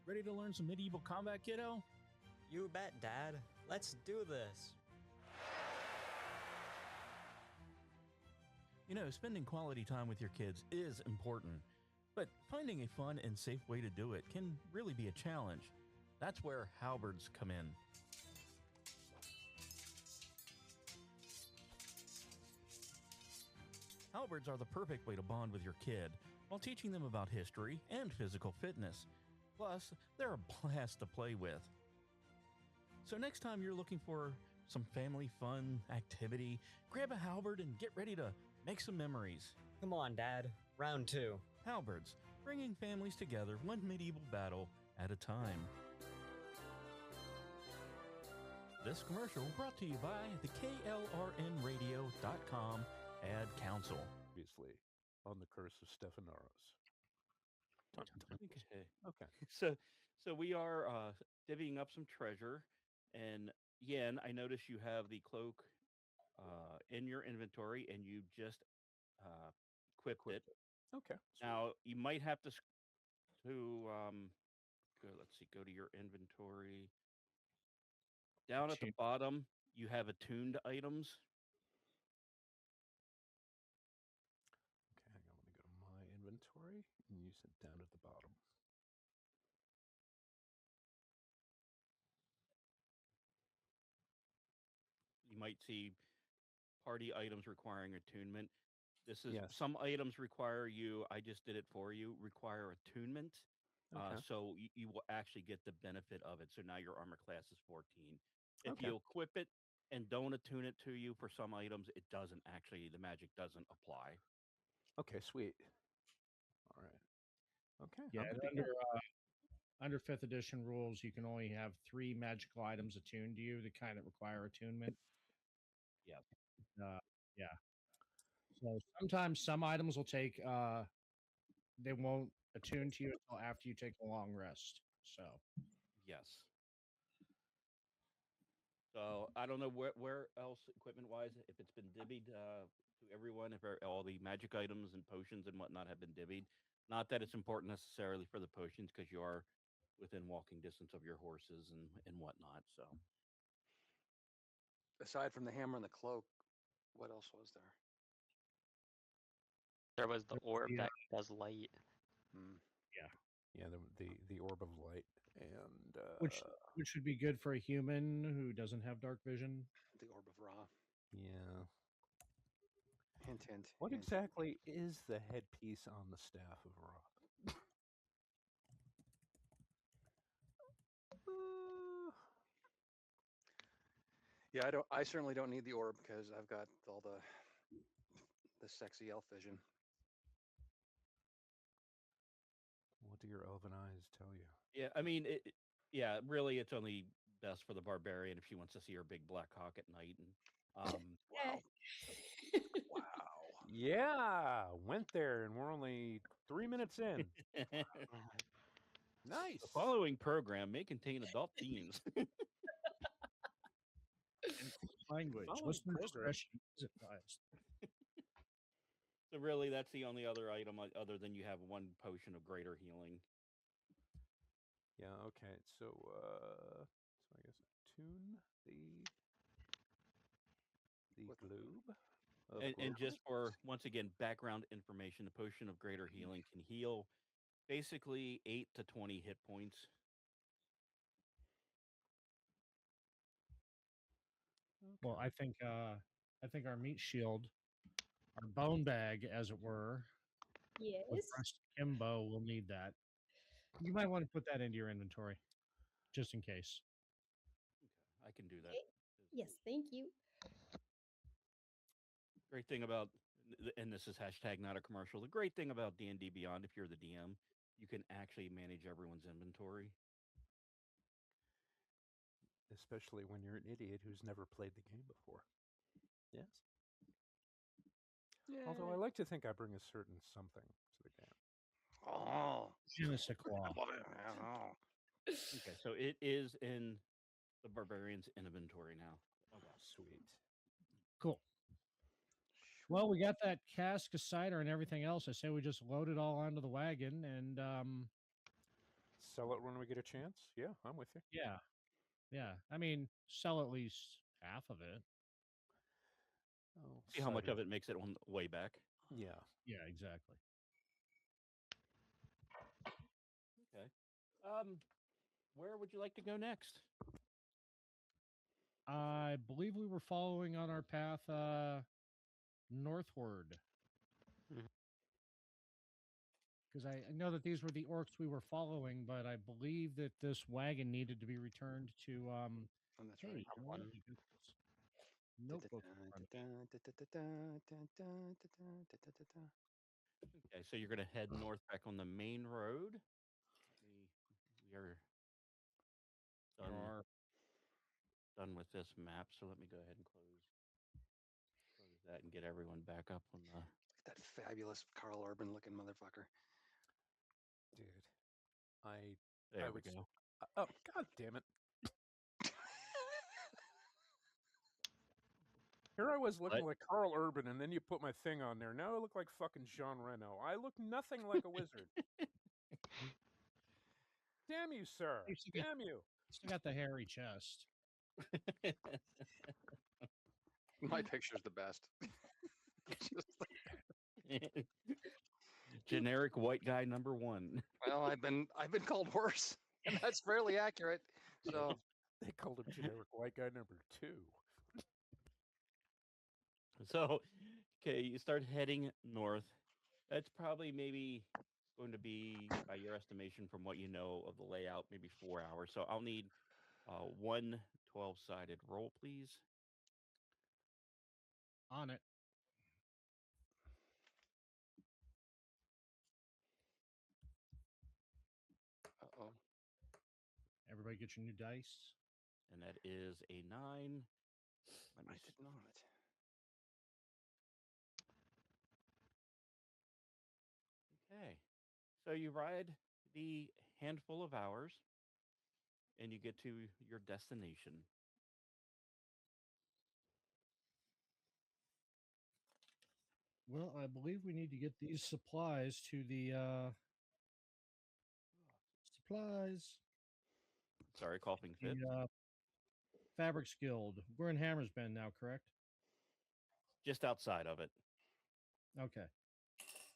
Ready to learn some medieval combat, kiddo? You bet, Dad. Let's do this. You know, spending quality time with your kids is important, but finding a fun and safe way to do it can really be a challenge. That's where halberds come in. Halberds are the perfect way to bond with your kid while teaching them about history and physical fitness. Plus, they're a blast to play with. So next time you're looking for some family fun activity, grab a halberd and get ready to make some memories. Come on, Dad. Round 2. Halberds, bringing families together one medieval battle at a time. This commercial brought to you by the KLRNradio.com Ad Council. Obviously, on the curse of Stephenarros. Okay. So we are divvying up some treasure, and Yen, I notice you have the cloak in your inventory, and you just equipped it. Okay. Now you might have to go. Let's see. Go to your inventory. Down at the bottom, you have attuned items. Okay, I'm going to go to my inventory, and you said down at the bottom. You might see party items requiring attunement. This is Yes. some items require you. I just did it for you. Require attunement. Okay. So you will actually get the benefit of it. So now your armor class is 14. If Okay. you equip it and don't attune it to you for some items, it doesn't actually, the magic doesn't apply. Okay, sweet. All right. Okay. Yeah, I'm and under 5th edition rules, you can only have 3 magical items attuned to you, the kind that require attunement. Yeah. Yeah. So sometimes some items will take, they won't attune to you until after you take a long rest. So, Yes. So I don't know where else equipment wise, if it's been divvied to everyone, if all the magic items and potions and whatnot have been divvied. Not that it's important necessarily for the potions, because you are within walking distance of your horses and whatnot. So Aside from the hammer and the cloak, what else was there? There was the There's orb the, that does light. Mm. yeah, Yeah, the orb of light, and which would be good for a human who doesn't have dark vision. The Orb of Ra. yeah. Hint, hint. What hint. exactly is the headpiece on the staff of Ra? Yeah, I certainly don't need the orb because I've got all the sexy elf vision. What do your elven eyes tell you? Yeah, I mean, yeah, really, it's only best for the barbarian if she wants to see her big black hawk at night. And Wow. Wow. Yeah, went there, and we're only 3 minutes in. the Nice. following program may contain adult themes. Language. Following Listener program. discretion is advised. So really, that's the only other item other than you have one potion of greater healing. Yeah. Okay. So I guess tune the What- globe. of And just globe. for once again background information, the potion of greater healing can heal basically 8 to 20 hit points. Well, I think our meat shield, our bone bag, as it were, with Yes. breast Kimbo will need that. You might want to put that into your inventory, just in case. I can do that. Okay. Yes, thank you. Great thing about, and this is hashtag not a commercial. The great thing about D&D Beyond, if you're the DM, you can actually manage everyone's inventory. Especially when you're an idiot who's never played the game before. Yes. Although I like to think I bring a certain something to the game. Oh. Je ne sais quoi. I love it. Oh. Okay, so it is in the barbarian's inventory now. Sweet. Cool. Well, we got that cask of cider and everything else. I say we just load it all onto the wagon and Sell it when we get a chance. Yeah, I'm with you. yeah. I mean, sell at least half of it. Oh, See how much cider. of it makes it on the way back. Yeah. Yeah, exactly. Okay. Where would you like to go next? I believe we were following on our path northward. Mhm. Because I know that these were the orcs we were following, but I believe that this wagon needed to be returned to And that's hey, right. you know what? You got this notebook in front of me. Okay, so you're going to head north back on the main road. We are done with this map, so let me go ahead and close that and get everyone back up on the. That fabulous Carl Urban looking motherfucker. Dude. There I we would go. Oh, god damn it. Here I was looking like Carl Urban, and then you put my thing on there. Now I look like fucking Jean Reno. I look nothing like a wizard. Damn you, sir. You still got- Damn you. Still got the hairy chest. My picture's the best. Just Generic white guy number one. well, I've been called worse, and that's fairly accurate. So They called him generic white guy number 2. So, okay, you start heading north. That's probably maybe going to be, by your estimation, from what you know of the layout, maybe 4 hours. So I'll need one 12-sided roll, please. On it. uh-oh. Everybody get your new dice. And that is a 9. Let I me did not. Okay. So you ride the handful of hours and you get to your destination. Well, I believe we need to get these supplies to the supplies. Sorry, coughing fit. The Fabrics Guild. We're in Hammersbend now, correct? Just outside of it. Okay.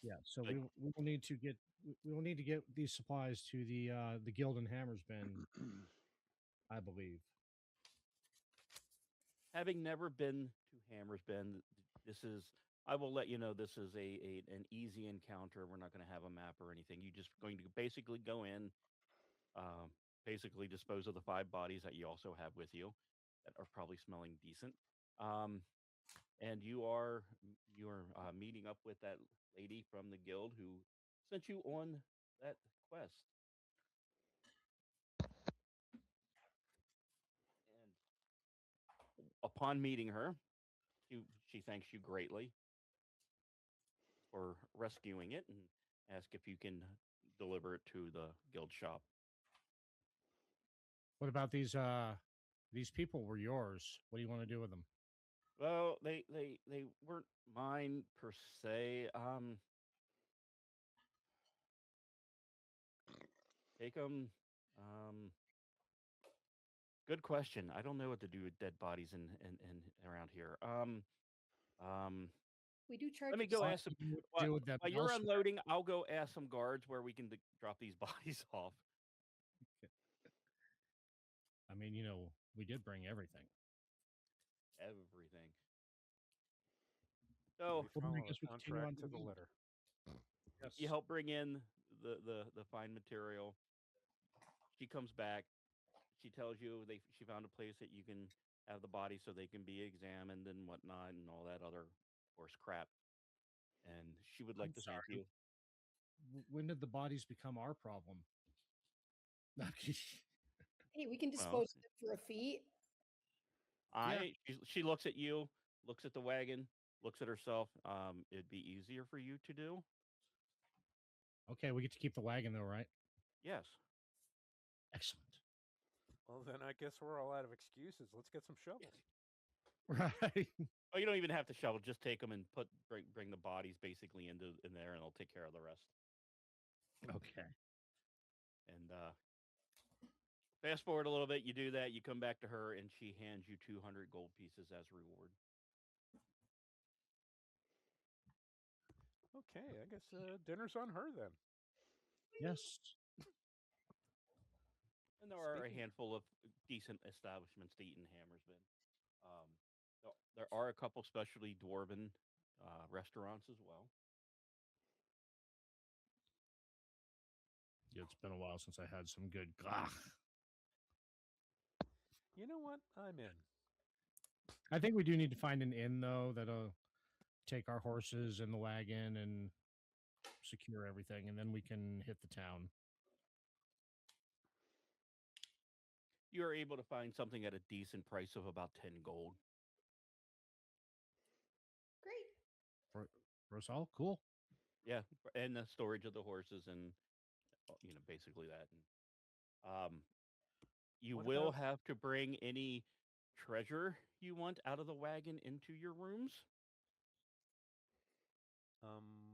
Yeah, so Like we will need to get we will need to get these supplies to the Guild and Hammers bin, I believe. having never been to Hammer's Bend, this is. I will let you know this is a an easy encounter. We're not going to have a map or anything. You're just going to basically go in, um, basically dispose of the 5 bodies that you also have with you, that are probably smelling decent. Um, and you are meeting up with that lady from the guild who sent you on that quest. And upon meeting her, she thanks you greatly for rescuing it and ask if you can deliver it to the guild shop. What about these people were yours? What do you want to do with them? Well, they weren't mine per se. Take them. Um, Good question. I don't know what to do with dead bodies in around here. Um, We do charge Let me you go What ask some. do you While, do with them while you're elsewhere? unloading, I'll go ask some guards where we can drop these bodies off. I mean, we did bring everything. Everything. Do So we Well, then I follow guess the we continue on contract to to the the guild. letter? you Yes. help bring in the fine material. She comes back. She tells you she found a place that you can have the bodies so they can be examined and whatnot and all that other horse crap. And she would like I'm to thank sorry. you. When did the bodies become our problem? Hey, we can Well, dispose of it for a fee. Yeah. she looks at you, looks at the wagon, looks at herself. It'd be easier for you to do. Okay, we get to keep the wagon though, right? Yes. Excellent. Well, then I guess we're all out of excuses. Let's get some shovels. Right. Oh, you don't even have to shovel. Just take them and bring the bodies basically in there, and I'll take care of the rest. Okay. And fast forward a little bit, you do that. You come back to her, and she hands you 200 gold pieces as reward. Okay, I guess dinner's on her then. Yes. And there are a Speaking- handful of decent establishments to eat in Hammersmith. Um, there are a couple specialty dwarven restaurants as well. Yeah, it's been a while since I had some good gah. You know what? I'm in. I think we do need to find an inn though that'll take our horses and the wagon and secure everything, and then we can hit the town. You are able to find something at a decent price of about 10 gold. Great. For us all, cool. Yeah, and the storage of the horses and basically that. And you What will about- have to bring any treasure you want out of the wagon into your rooms.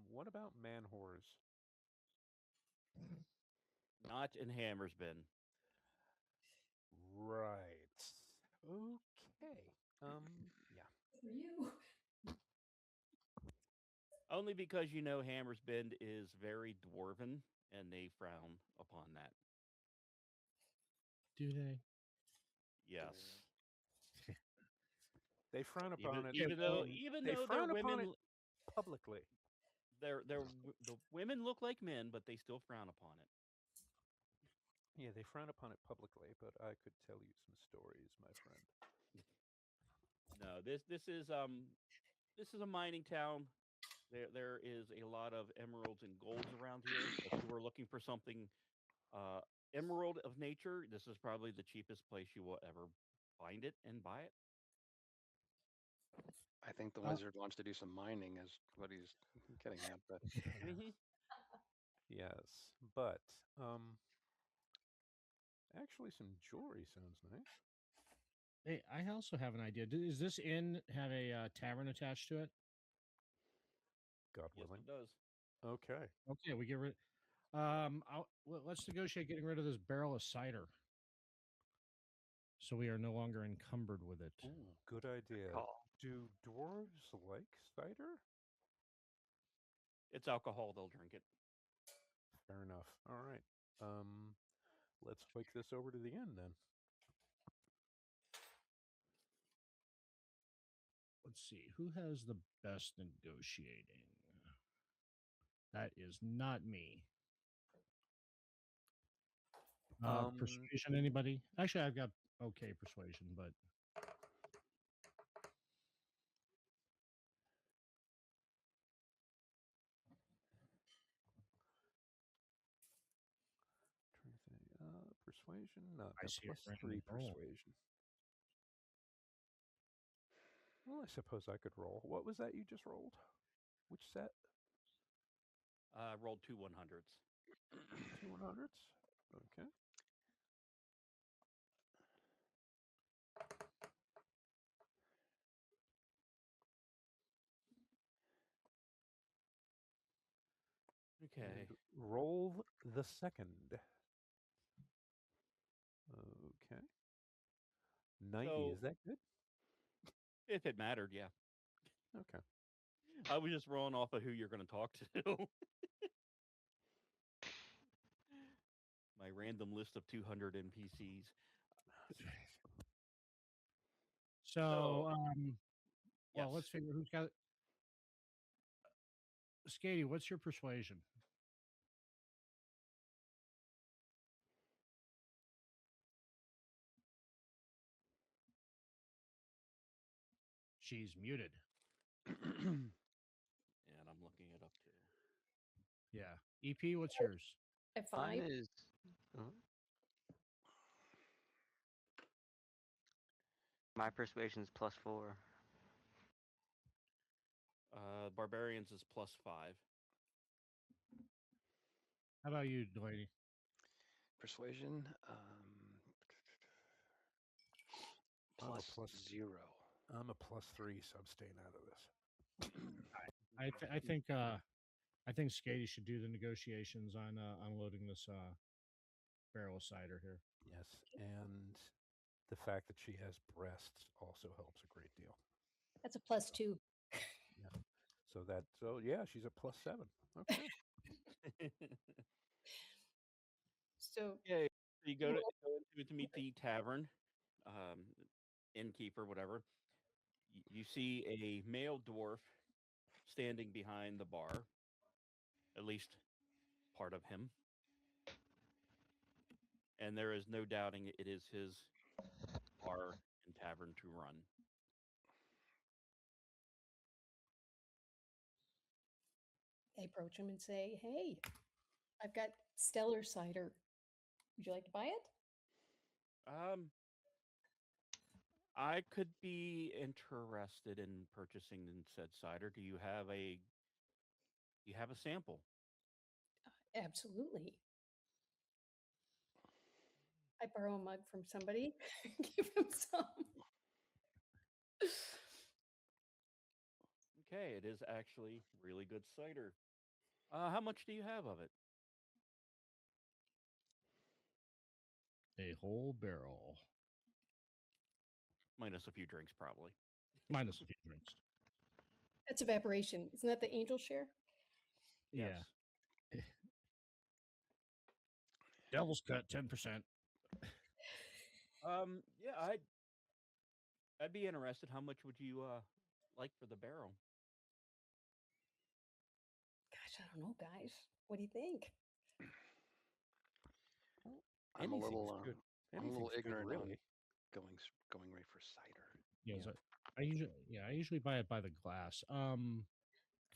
What about man whores? Not in Hammersbin. Right. Okay. Yeah. For you. Only because Hammersbend is very dwarven and they frown upon that. Do they? Yes. They frown Even, upon it. even though in- even they though frown they're upon women, it publicly. the women look like men, but they still frown upon it. Yeah, they frown upon it publicly, but I could tell you some stories, my friend. No, this is a mining town. There is a lot of emeralds and golds around here. If you were looking for something emerald of nature, this is probably the cheapest place you will ever find it and buy it. I think the Uh, wizard wants to do some mining, is what he's getting at. But Mhm. Yes, but actually, some jewelry sounds nice. Hey, I also have an idea. Does this inn have a tavern attached to it? God Yes, willing. it does. Okay. Okay, we get rid. Let's negotiate getting rid of this barrel of cider, so we are no longer encumbered with it. Ooh, good idea. call. Do dwarves like cider? It's alcohol. They'll drink it. Fair enough. All right. Let's flick this over to the end then. Let's see. Who has the best negotiating? That is not me. Persuasion, anybody? Actually, I've got okay persuasion, but Trying to think. Persuasion? No, I got see a plus random 3 roll. persuasion. Well, I suppose I could roll. What was that you just rolled? Which set? Rolled 2 100s. 2 100s? Okay. Okay. And roll the second. Okay. 90. So- Is that good? If it mattered, yeah. Okay. I was just rolling off of who you're going to talk to. My random list of 200 NPCs. so well, Yes. let's figure who's got. Skady, what's your persuasion? She's muted. And I'm looking it up too. Yeah. EP, what's yours? At Mine 5. is. My persuasion's +4. Barbarians is +5. How about you, Delaney? Persuasion. I'm a Plus plus 0. I'm a +3, so I'm staying out of this. I think Skady should do the negotiations on unloading this barrel of cider here. Yes, and the fact that she has breasts also helps a great deal. That's a +2. So yeah, she's a +7. Okay. So Okay, so you go to meet the tavern, innkeeper, whatever. You see a male dwarf standing behind the bar, at least part of him. And there is no doubting it is his bar and tavern to run. I approach him and say, "Hey, I've got stellar cider. Would you like to buy it?" I could be interested in purchasing said cider. Do you have a sample? Absolutely. I borrow a mug from somebody, give him some. Okay, it is actually really good cider. How much do you have of it? A whole barrel. Minus a few drinks, probably. Minus a few drinks. That's evaporation. Isn't that the angel share? Yes. Yeah. Devil's cut 10%. Yeah, I'd be interested. How much would you like for the barrel? Gosh, I don't know, guys. What do you think? I'm a Anything's little good. I'm a little Anything's good, ignorant really. on going right for cider. Yes, Yeah. I usually buy it by the glass. Do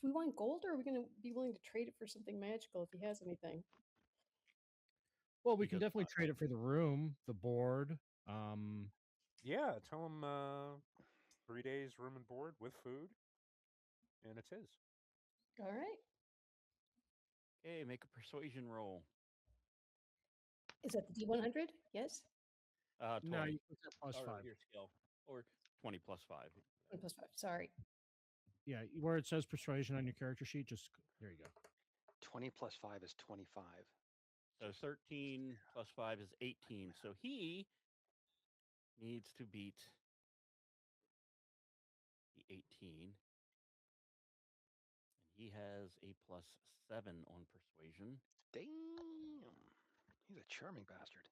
we want gold, or are we going to be willing to trade it for something magical if he has anything? Well, we He can does definitely not. trade it for the room, the board. Yeah, tell him 3 days room and board with food, and it's his. All right. Okay, make a persuasion roll. Is that the D100? Yes. 20. No, you put that plus or 5. your skill, or 20 plus 5. 1 + 5. Sorry. Yeah, where it says persuasion on your character sheet, just there you go. 20 plus 5 is 25. So 13 plus 5 is 18. So he needs to beat the 18. And He has a +7 on persuasion. Damn. He's a charming bastard.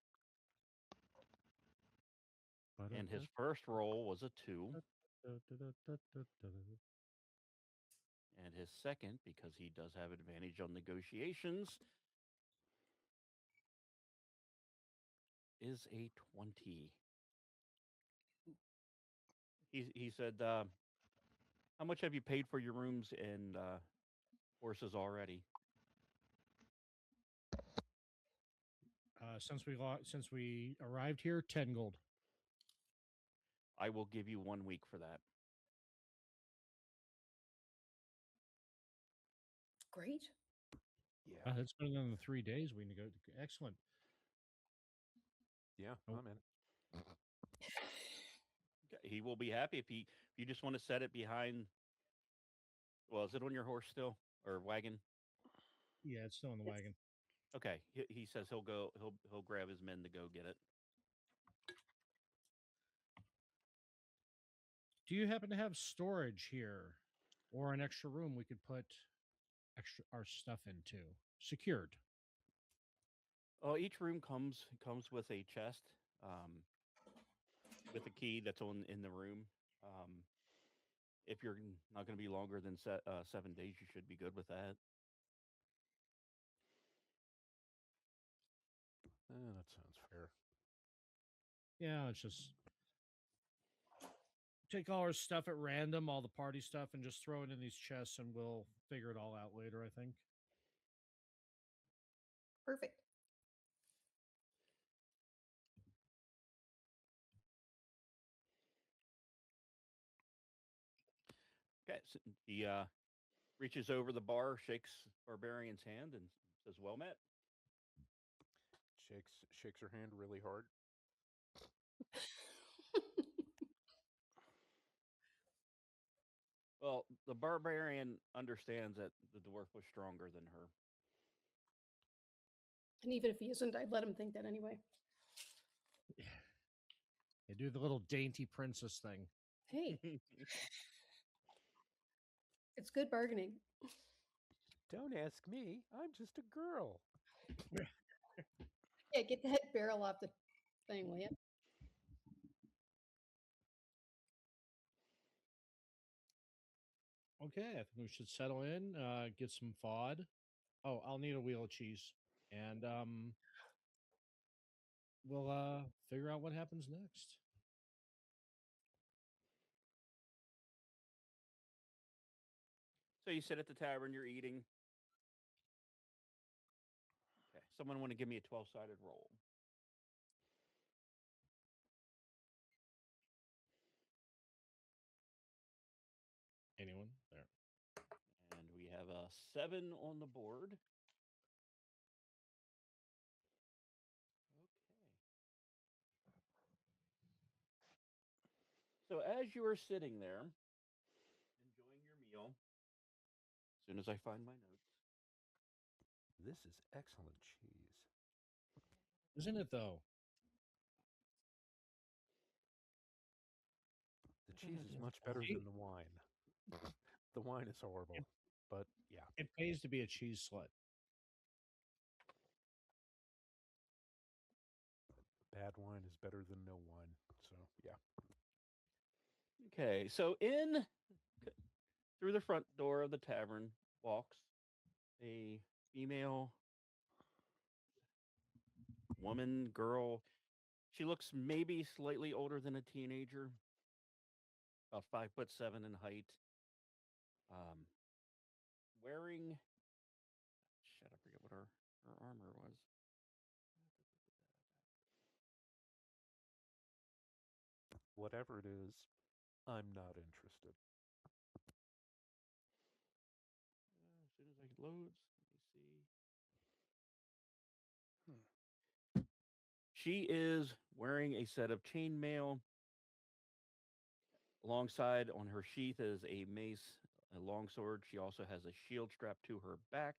And his first roll was a 2. And his second, because he does have advantage on negotiations, is a 20. He said, how much have you paid for your rooms and horses already? Since we arrived here, 10 gold. I will give you 1 week for that. Great. Yeah. That's better than the 3 days we negotiated. Excellent. Yeah, Nope. I'm in. He will be happy if you just want to set it behind. Well, is it on your horse still or wagon? Yeah, it's still in the wagon. Okay, he says he'll grab his men to go get it. Do you happen to have storage here, or an extra room we could put our stuff into, secured? Oh, each room comes with a chest, with a key that's in the room. If you're not going to be longer than 7 days, you should be good with that. That sounds fair. Yeah, let's just take all our stuff at random, all the party stuff, and just throw it in these chests, and we'll figure it all out later, I think. Perfect. Okay, so he reaches over the bar, shakes Barbarian's hand, and says, "Well met." Shakes her hand really hard. Well, the Barbarian understands that the dwarf was stronger than her. And even if he isn't, I'd let him think that anyway. They do the little dainty princess thing. Hey, it's good bargaining. Don't ask me. I'm just a girl. Yeah, get that barrel off the thing, will you? Okay, I think we should settle in, get some fod. Oh, I'll need a wheel of cheese. And we'll figure out what happens next. So you sit at the tavern, you're eating. Okay, someone want to give me a 12-sided roll? Anyone? There. And we have a 7 on the board. Okay. So as you are sitting there, enjoying your meal, as soon as I find my notes. This is excellent cheese. Isn't it, though? The cheese is much better than the wine. The wine is horrible, but yeah. It pays to be a cheese slut. Bad wine is better than no wine. So, yeah. Okay, so through the front door of the tavern walks a female woman, girl. She looks maybe slightly older than a teenager, about 5'7" in height. Wearing, shit, I forget what her armor was. Whatever it is, I'm not interested. As soon as it loads, let me see. She is wearing a set of chainmail. Alongside on her sheath is a mace, a longsword. She also has a shield strapped to her back.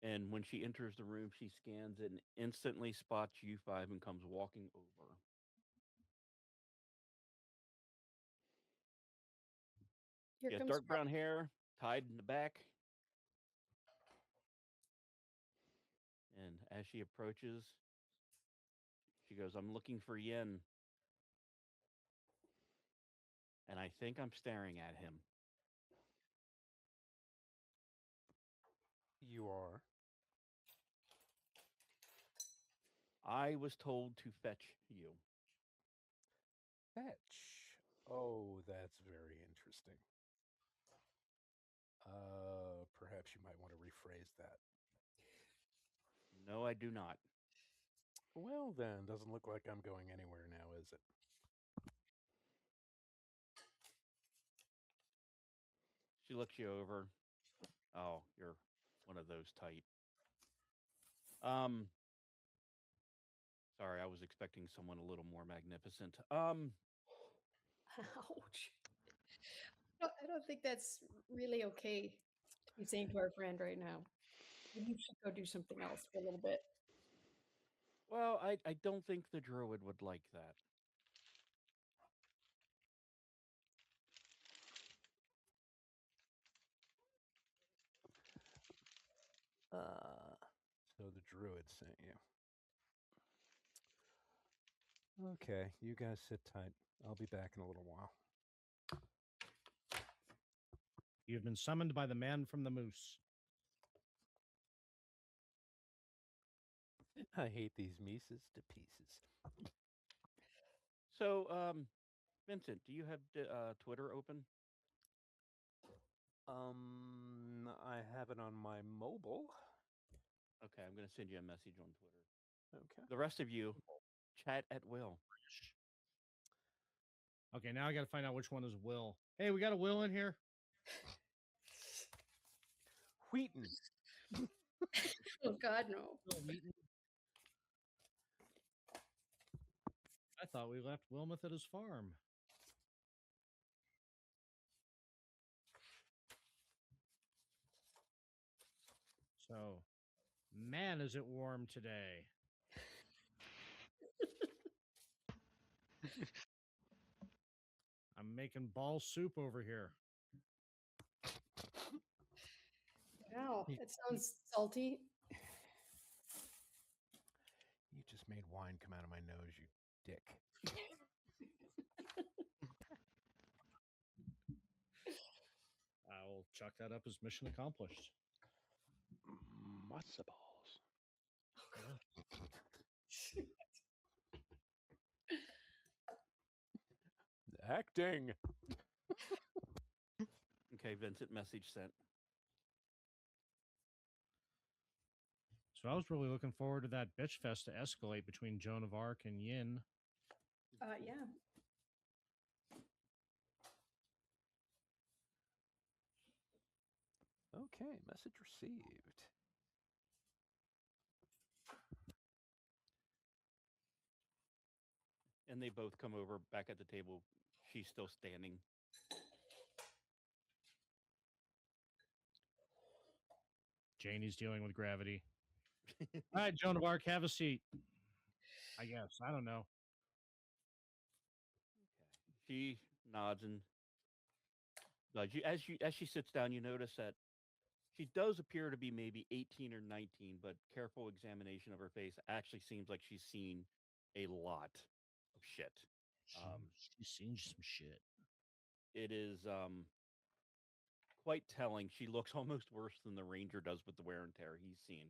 And when she enters the room, she scans it and instantly spots you 5 and comes walking over. Here She has comes dark brown hair, tied in the back. And as she approaches, she goes, "I'm looking for Yin." And I think I'm staring at him. You are. I was told to fetch you. Fetch. Oh, that's very interesting. Perhaps you might want to rephrase that. No, I do not. Well, then, doesn't look like I'm going anywhere now, is it? She looks you over. Oh, you're one of those type. Um, sorry, I was expecting someone a little more magnificent. Ouch. No, I don't think that's really okay to be saying to our friend right now. Maybe you should go do something else for a little bit. Well, I don't think the druid would like that. So the druid sent you. Okay, you guys sit tight. I'll be back in a little while. You've been summoned by the man from the moose. I hate these Mises to pieces. So, Vincent, do you have Twitter open? I have it on my mobile. Okay, I'm going to send you a message on Twitter. Okay. The rest of you, chat at will. Okay, now I got to find out which one is Will. Hey, we got a Will in here. Wheaton. Oh God, no. Will Wheaton. I thought we left Wilmoth at his farm. So, man, is it warm today? I'm making ball soup over here. Wow, that sounds salty. You just made wine come out of my nose, you dick. I'll chalk that up as mission accomplished. Matzo balls. Acting. Okay, Vincent, message sent. So I was really looking forward to that bitch fest to escalate between Joan of Arc and Yin. Yeah. Okay, message received. And they both come over back at the table. She's still standing. Janie's dealing with gravity. All right, Joan of Arc, have a seat. I guess. I don't know. She nods and as she sits down, you notice that she does appear to be maybe 18 or 19, but careful examination of her face actually seems like she's seen a lot of shit. She's seen some shit. It is quite telling. She looks almost worse than the ranger does with the wear and tear he's seen.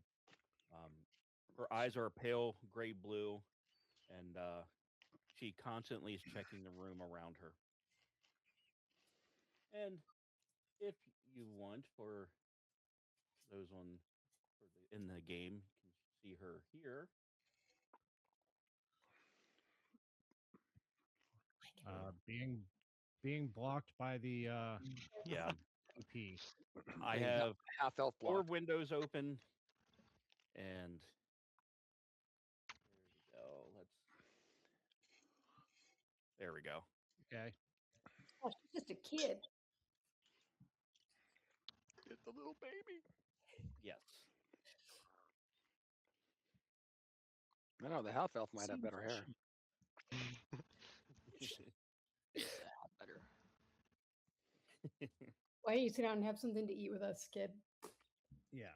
Her eyes are a pale gray blue, and she constantly is checking the room around her. And if you want, for those in the game, you can see her here. Being blocked by the Yeah. EP. I have half elf 4 block. windows open, and there we go. Okay. Oh, she's just a kid. Get the little baby. Yes. I know the half elf might have better hair. Better. Why don't you sit down and have something to eat with us, kid? Yeah.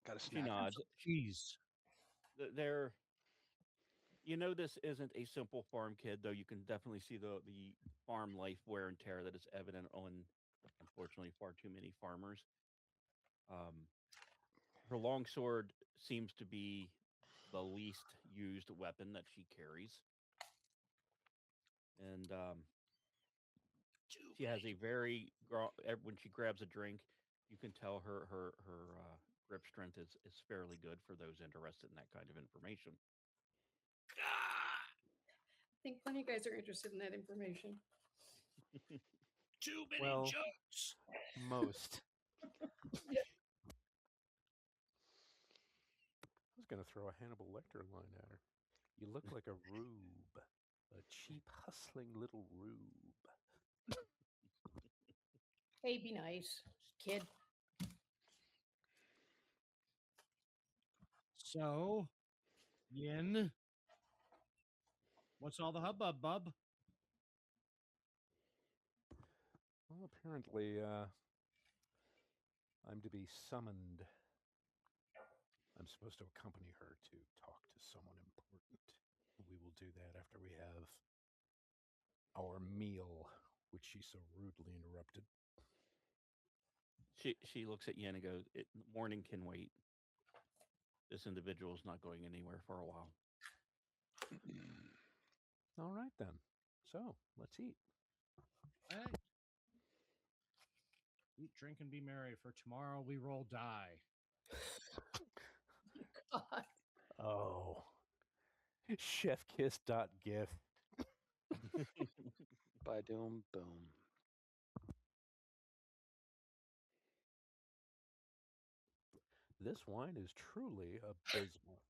Got a She snack. nods. Cheese. They're, this isn't a simple farm kid, though. You can definitely see the farm life wear and tear that is evident on, unfortunately, far too many farmers. Um, her longsword seems to be the least used weapon that she carries, and she has a when she grabs a drink, you can tell her grip strength is fairly good for those interested in that kind of information. I think plenty of guys are interested in that information. Too many Well, jokes. most. Yep. I was going to throw a Hannibal Lecter line at her. You look like a rube, a cheap, hustling little rube. Hey, be nice, kid. So, Yin, what's all the hubbub, bub? Well, apparently, I'm to be summoned. I'm supposed to accompany her to talk to someone important. We will do that after we have our meal, which she so rudely interrupted. She looks at Yen and goes, "Morning can wait. This individual is not going anywhere for a while." All right, then. So, let's eat. All right. Eat, drink, and be merry, for tomorrow we roll die. God. Oh. Chefkiss.gif. By doom boom. This wine is truly abysmal.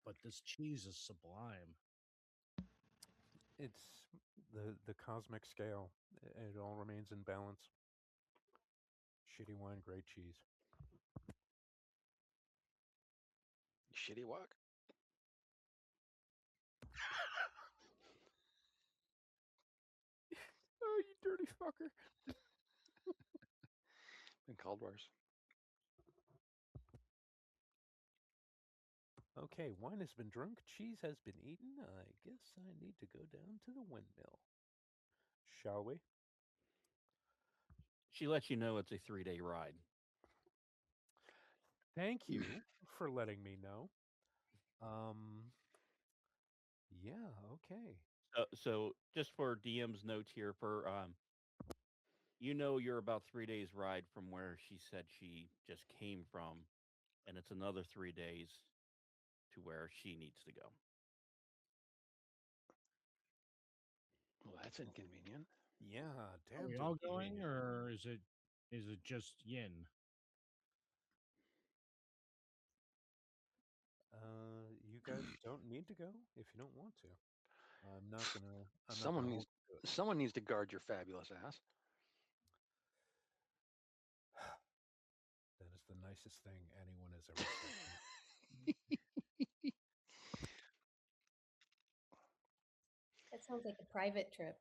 But this cheese is sublime. It's the cosmic scale. It all remains in balance. Shitty wine, great cheese. Shitty walk. Oh, you dirty fucker. Been called worse. Okay, wine has been drunk, cheese has been eaten. I guess I need to go down to the windmill. Shall we? She lets you know it's a 3-day ride. Thank you for letting me know. Yeah, okay. So just for DM's notes here, you're about 3 days ride from where she said she just came from, and it's another 3 days to where she needs to go. Well, that's inconvenient. Yeah, Are damn. we all going, or is it just Yin? You guys don't need to go if you don't want to. I'm not gonna. I'm not Someone gonna needs hold you to it. someone needs to guard your fabulous ass. That is the nicest thing anyone has ever said. That sounds like a private trip.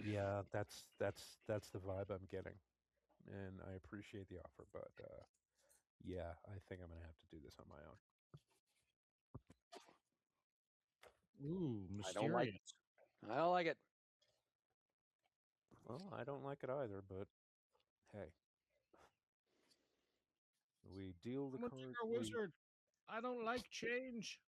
Yeah, that's the vibe I'm getting, and I appreciate the offer, but yeah, I think I'm gonna have to do this on my own. Ooh, I don't like mysterious. I don't like it. Well, I don't like it either, but hey, we deal the I'm a cards. Tigger wizard. I don't like change.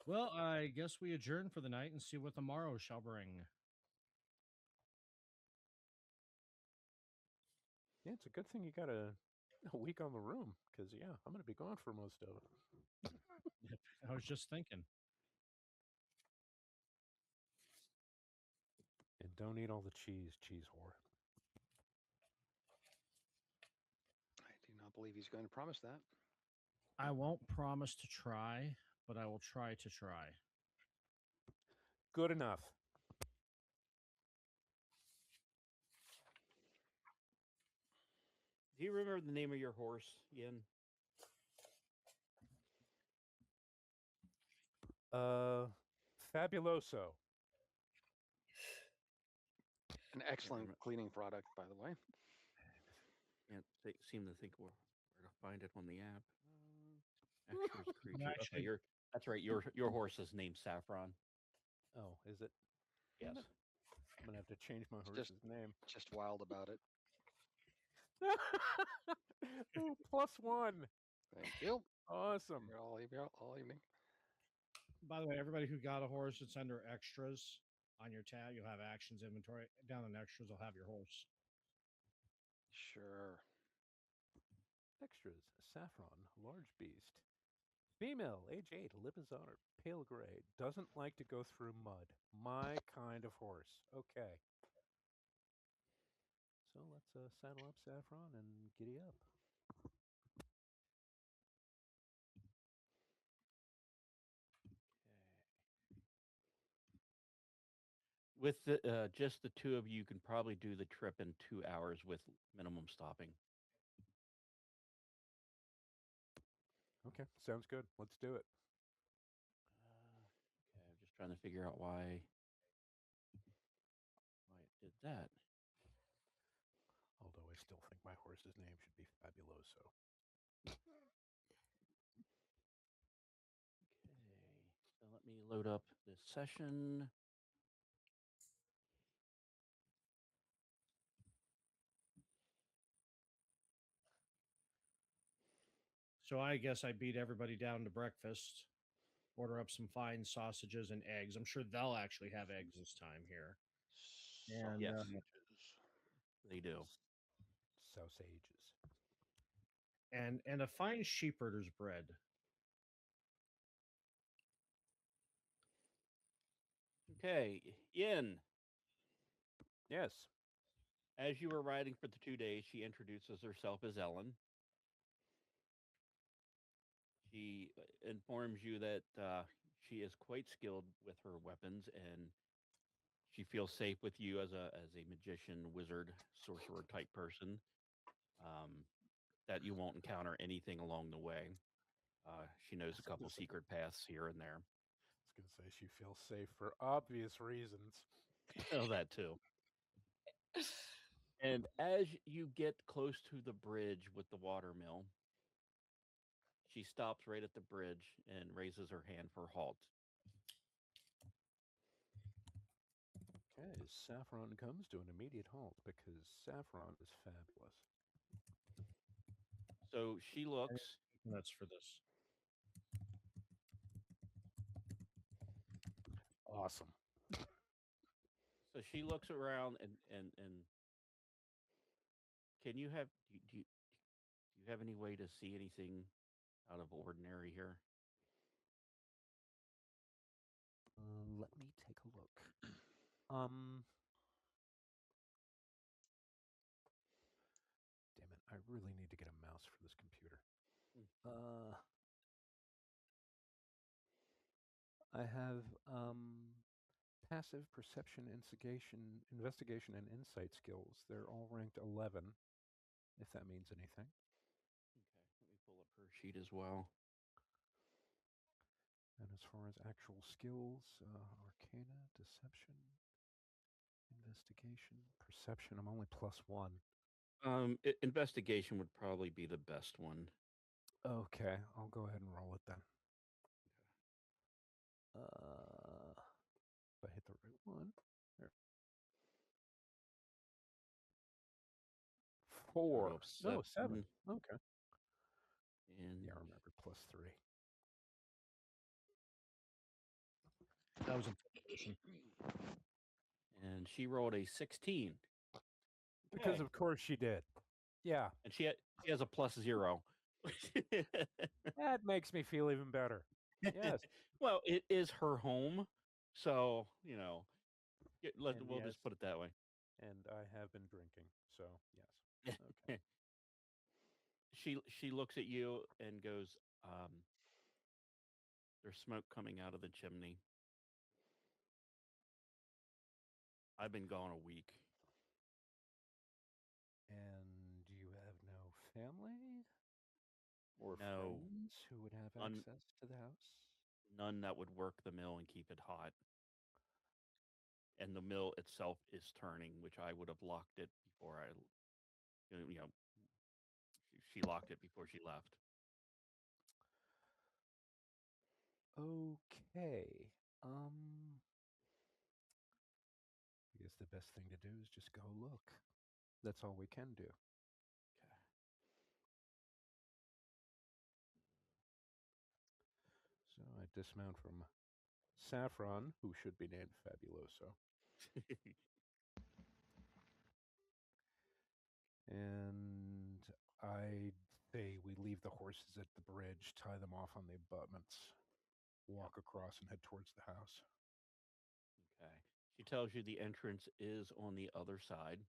Well, I guess we adjourn for the night and see what the morrow shall bring. Yeah, it's a good thing you got a week on the room, because yeah, I'm gonna be gone for most of it. I was just thinking. And don't eat all the cheese, cheese whore. I do not believe he's going to promise that. I won't promise to try, but I will try to try. Good enough. Do you remember the name of your horse, Yen? Fabuloso. An excellent cleaning product, by the way. Can't seem to think where to find it on the app. Extras creature. Okay, Actually, that's right. Your horse is named Saffron. Oh, is it? Yes. Damn it. I'm gonna have to change my It's horse's name. just wild about it. Ooh, +1. Thank you. Awesome. Here all evening. by the way, everybody who got a horse, it's under extras on your tab. You'll have actions inventory. Down in extras, will have your horse. Sure. Extras. Saffron, large beast. Female, age 8, Libizard, pale gray, doesn't like to go through mud. My kind of horse. Okay. So let's saddle up Saffron and giddy up. With just the two of you, you can probably do the trip in 2 hours with minimum stopping. Okay, sounds good. Let's do it. Okay, I'm just trying to figure out why it did that. Although I still think my horse's name should be Fabuloso. Okay, so let me load up this session. So I guess I beat everybody down to breakfast. Order up some fine sausages and eggs. I'm sure they'll actually have eggs this time here. And Yes. They do. Sausages. and a fine sheepherder's bread. Okay, Yin. Yes. As you were riding for the 2 days, she introduces herself as Ellen. She informs you that she is quite skilled with her weapons, and she feels safe with you as a magician, wizard, sorcerer type person. Um, that you won't encounter anything along the way. She knows a couple secret paths here and there. I was going to say she feels safe for obvious reasons. Oh, that too. And as you get close to the bridge with the watermill, she stops right at the bridge and raises her hand for halt. Okay, Saffron comes to an immediate halt because Saffron is fabulous. So she looks. That's for this. Awesome. So she looks around and can you have do you have any way to see anything out of ordinary here? Let me take a look. Damn it! I really need to get a mouse for this computer. I have passive perception, investigation, and insight skills. They're all ranked 11. If that means anything. Okay, let me pull up her sheet as well. And as far as actual skills, Arcana, Deception, Investigation, Perception, I'm only +1. Investigation would probably be the best one. Okay, I'll go ahead and roll it then. If I hit the right one, there. 4. No, 7. Okay. And yeah, I remember +3. That was investigation. And she rolled a 16. Because of course she did. Yeah. And she has a +0. That makes me feel even better. Yes. Well, it is her home, so we'll just put it that way. And I have been drinking, so yes. Okay. She looks at you and goes, "There's smoke coming out of the chimney. I've been gone a week." And you have no family or No. friends who would have access to the house? none that would work the mill and keep it hot. And the mill itself is turning, which I would have locked it before you know, she locked it before she left. Okay. I guess the best thing to do is just go look. That's all we can do. So I dismount from Saffron, who should be named Fabuloso. And I say we leave the horses at the bridge, tie them off on the abutments, walk across, and head towards the house. Okay. She tells you the entrance is on the other side.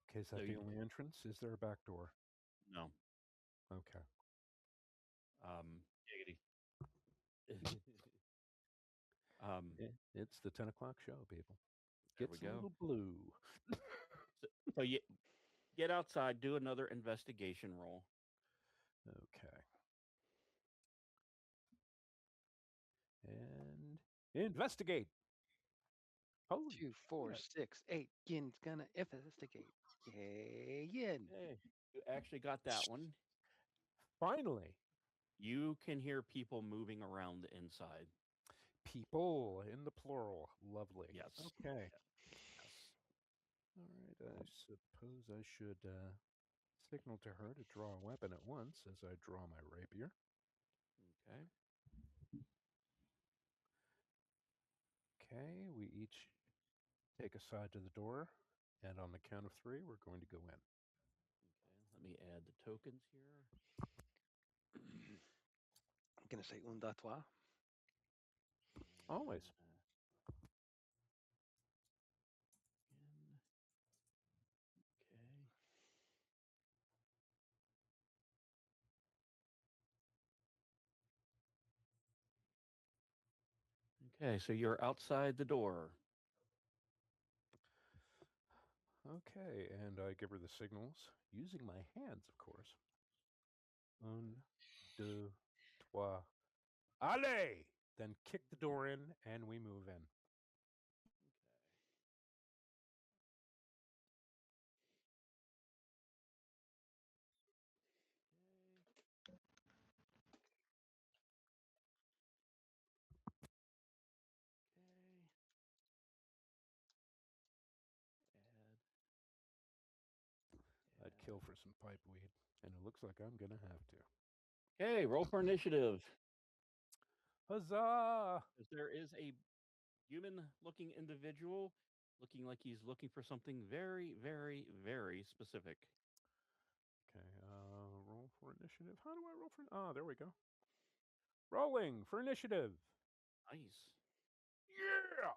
Okay, is that So the you- only entrance? Is there a back door? No. Okay. Giggity. It's the 10 o'clock show, people. There Gets we a go. little blue. So you get outside, do another investigation roll. Okay. And investigate. Holy 2, 4, shit. 6, 8. Yin's gonna investigate. Yay, Yin. Hey, you actually got that one. Finally. You can hear people moving around the inside. People in the plural. Lovely. Yes. Okay. Yes. All right. I suppose I should signal to her to draw a weapon at once as I draw my rapier. Okay. Okay. We each take a side to the door, and on the count of 3, we're going to go in. Okay. Let me add the tokens here. I'm gonna say un, deux, trois. Always. Okay, so you're outside the door. Okay, and I give her the signals using my hands, of course. Un, deux, trois. Allez! Then kick the door in, and we move in. I'd kill for some pipe weed, and it looks like I'm going to have to. Okay, roll for initiative. Huzzah! Because there is a human-looking individual looking like he's looking for something very, very, very specific. Okay, roll for initiative. How do I roll for... Ah, there we go. Rolling for initiative. Nice. Yeah!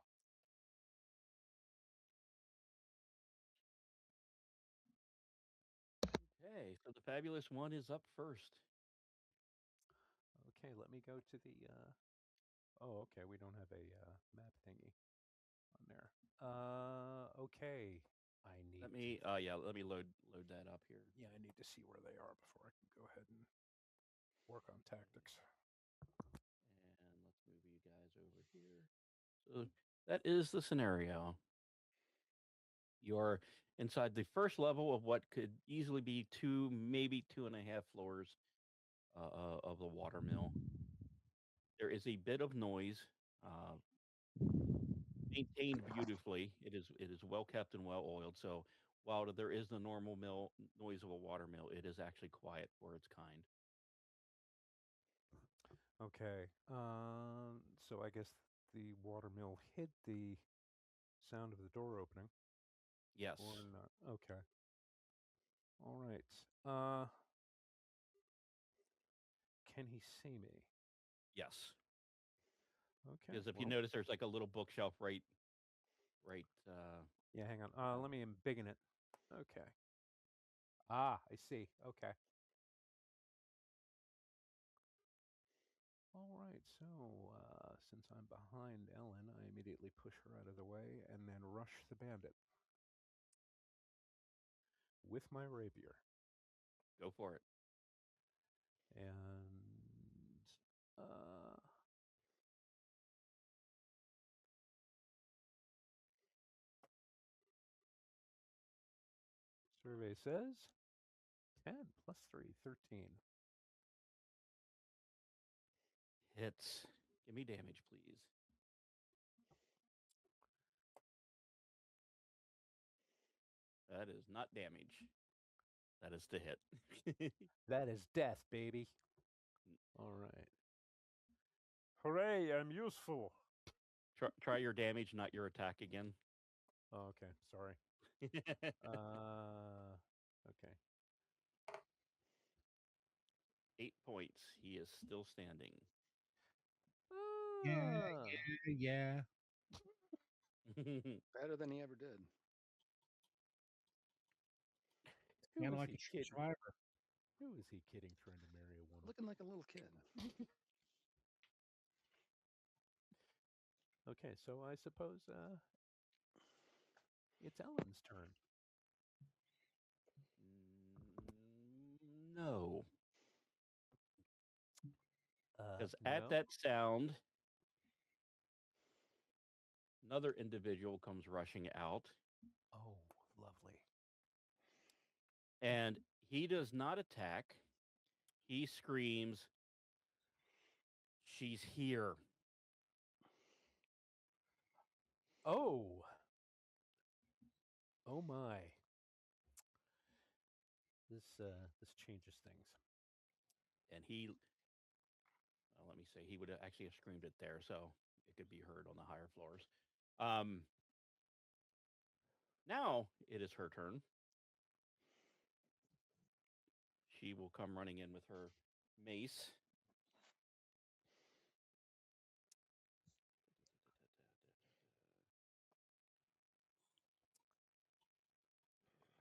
Okay, so the fabulous one is up first. Okay, let me go to the... Oh, okay, we don't have a map thingy on there. Okay, I need Let me, let me load that up here. Yeah, I need to see where they are before I can go ahead and work on tactics. And let's move you guys over here. So that is the scenario. You're inside the first level of what could easily be 2, maybe 2.5 floors of the water mill. There is a bit of noise, maintained beautifully. It is well kept and well oiled. So while there is the normal mill noise of a water mill, it is actually quiet for its kind. Okay, so I guess the water mill hid the sound of the door opening. Yes. Or not. Okay. All right. Can he see me? Yes. Okay. Because if you notice, there's like a little bookshelf right. Yeah, hang on. Let me embiggen it. Okay. Ah, I see. Okay. All right. So, since I'm behind Ellen, I immediately push her out of the way and then rush the bandit with my rapier. Go for it. And Survey says 10 plus 3, 13. Hits. Give me damage, please. That is not damage. That is the hit. That is death, baby. All right. Hooray, I'm useful. Try your damage, not your attack again. Oh, okay, sorry. Okay. 8 points. He is still standing. Yeah. Better than he ever did. Who Kind is of like he a true kidding? survivor. Who is he kidding trying to marry a woman? Looking like a little kid. Okay, so I suppose it's Ellen's turn. No. Because No? at that sound, another individual comes rushing out, Oh, lovely. and he does not attack. He screams, "She's here." Oh. Oh my. This changes things. And he, let me say, he would actually have screamed it there, so it could be heard on the higher floors. Now it is her turn. She will come running in with her mace.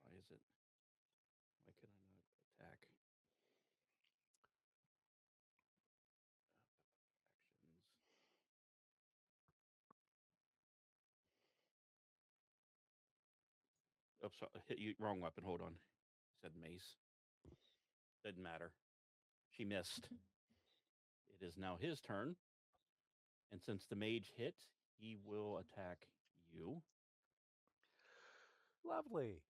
Why is it? Why can I not attack? Actions. Oops, hit you wrong weapon. Hold on. Said mace. Didn't matter. She missed. It is now his turn. And since the mage hit, he will attack you. Lovely.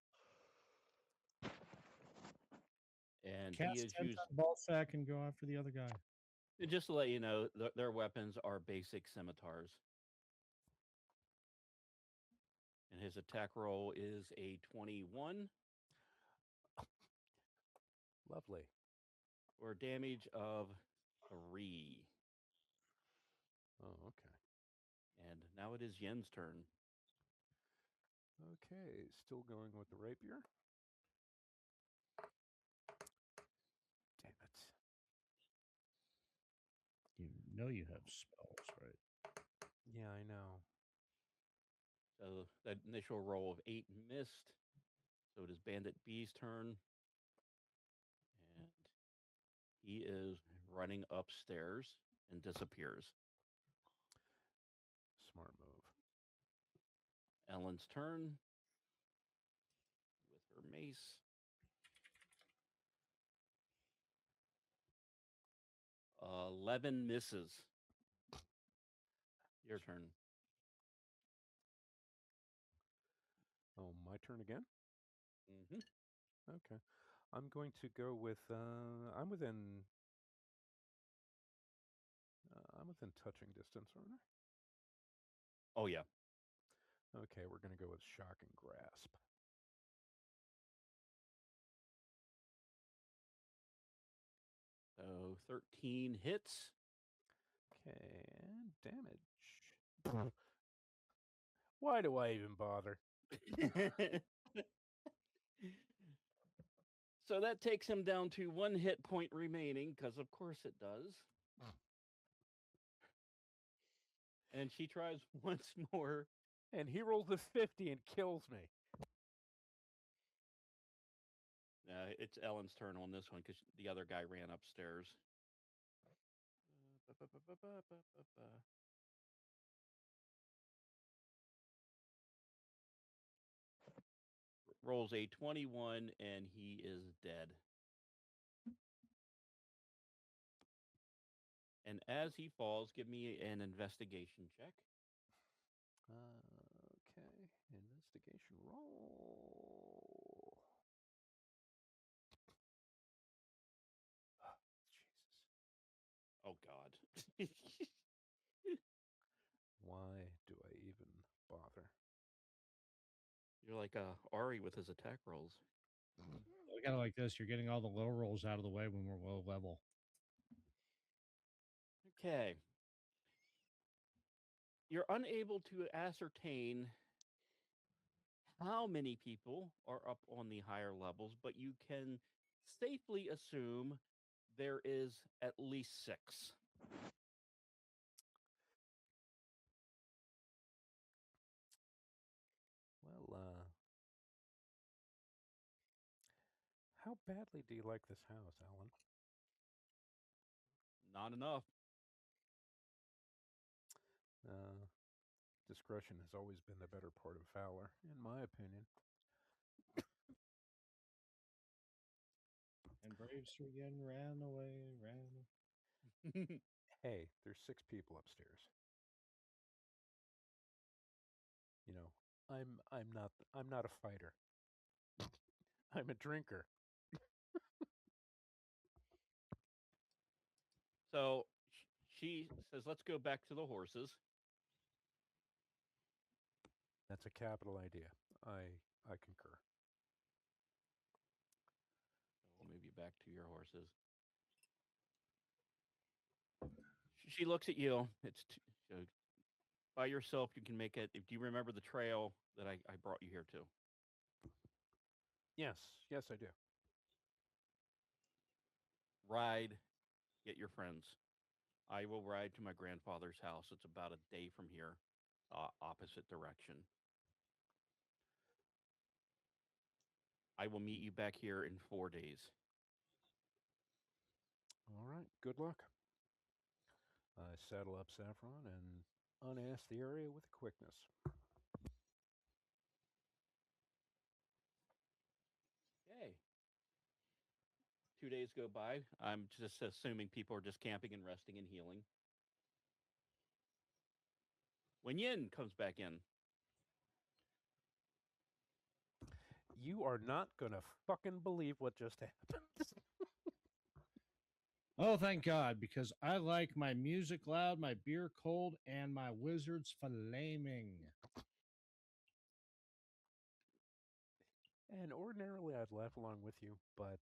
And he Cast is 10 used. ball sack and go after the other guy. And just to let you know, their weapons are basic scimitars. And his attack roll is a 21. Lovely. Or damage of 3. Oh, okay. And now it is Yen's turn. Okay, still going with the rapier. Damn it. You know you have spells, right? Yeah, I know. So that initial roll of 8 missed. So it is Bandit B's turn. And he is running upstairs and disappears. Smart move. Ellen's turn with her mace. Uh, 11 misses. Your turn. Oh, my turn again? Mm-hmm. Okay. I'm going to go with I'm within touching distance, aren't I? Oh, yeah. Okay, we're going to go with shock and grasp. So 13 hits. Okay, and damage. Why do I even bother? So that takes him down to 1 hit point remaining, because of course it does. And she tries once more. And he rolls a 50 and kills me. It's Ellen's turn on this one, because the other guy ran upstairs. Rolls a 21, and he is dead. And as he falls, give me an investigation check. Okay, investigation roll. God. Why do I even bother? You're like Ari with his attack rolls. We got it like this. You're getting all the low rolls out of the way when we're low level. Okay. You're unable to ascertain how many people are up on the higher levels, but you can safely assume there is at least 6. Well, how badly do you like this house, Alan? Not enough. Discretion has always been the better part of valor, in my opinion. And Braves again ran away, Hey, there's 6 people upstairs. You know, I'm not a fighter. I'm a drinker. So she says, let's go back to the horses. That's a capital idea. I concur. We'll move you back to your horses. She looks at you. So by yourself, you can make it. Do you remember the trail that I brought you here to? Yes, yes, I do. Ride, get your friends. I will ride to my grandfather's house. It's about a day from here, opposite direction. I will meet you back here in 4 days. All right, good luck. I saddle up Saffron and unass the area with quickness. Okay. 2 days go by. I'm just assuming people are just camping and resting and healing. When Yin comes back in, You are not gonna fucking believe what just happened. Oh, thank God, because I like my music loud, my beer cold, and my wizards flaming. And ordinarily, I'd laugh along with you, but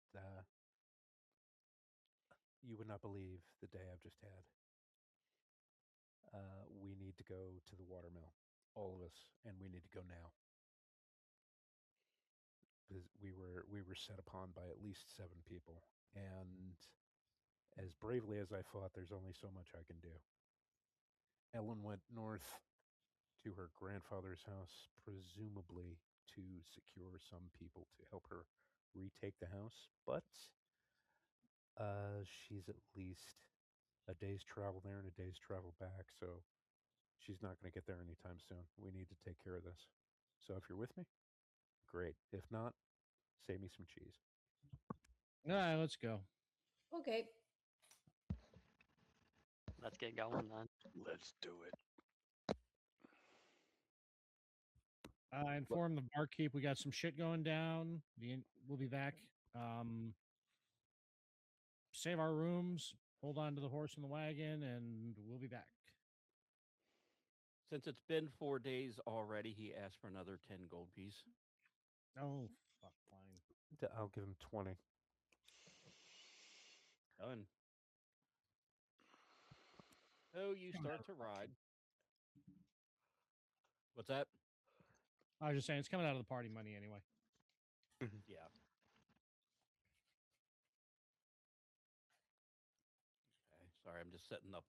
you would not believe the day I've just had. We need to go to the watermill, all of us, and we need to go now. We were set upon by at least 7 people, and as bravely as I fought, there's only so much I can do. Ellen went north to her grandfather's house, presumably to secure some people to help her retake the house, but she's at least a day's travel there and a day's travel back, so she's not going to get there anytime soon. We need to take care of this. So if you're with me, great. If not, save me some cheese. All right, let's go. Okay. Let's get going then. Let's do it. I informed the barkeep we got some shit going down. We'll be back. Save our rooms, hold on to the horse and the wagon, and we'll be back. since it's been 4 days already, he asked for another 10 gold piece. Oh, fuck, fine. I'll give him 20. Done. So you start to ride. What's that? I was just saying, it's coming out of the party money anyway. Yeah. Okay. Sorry, I'm just setting up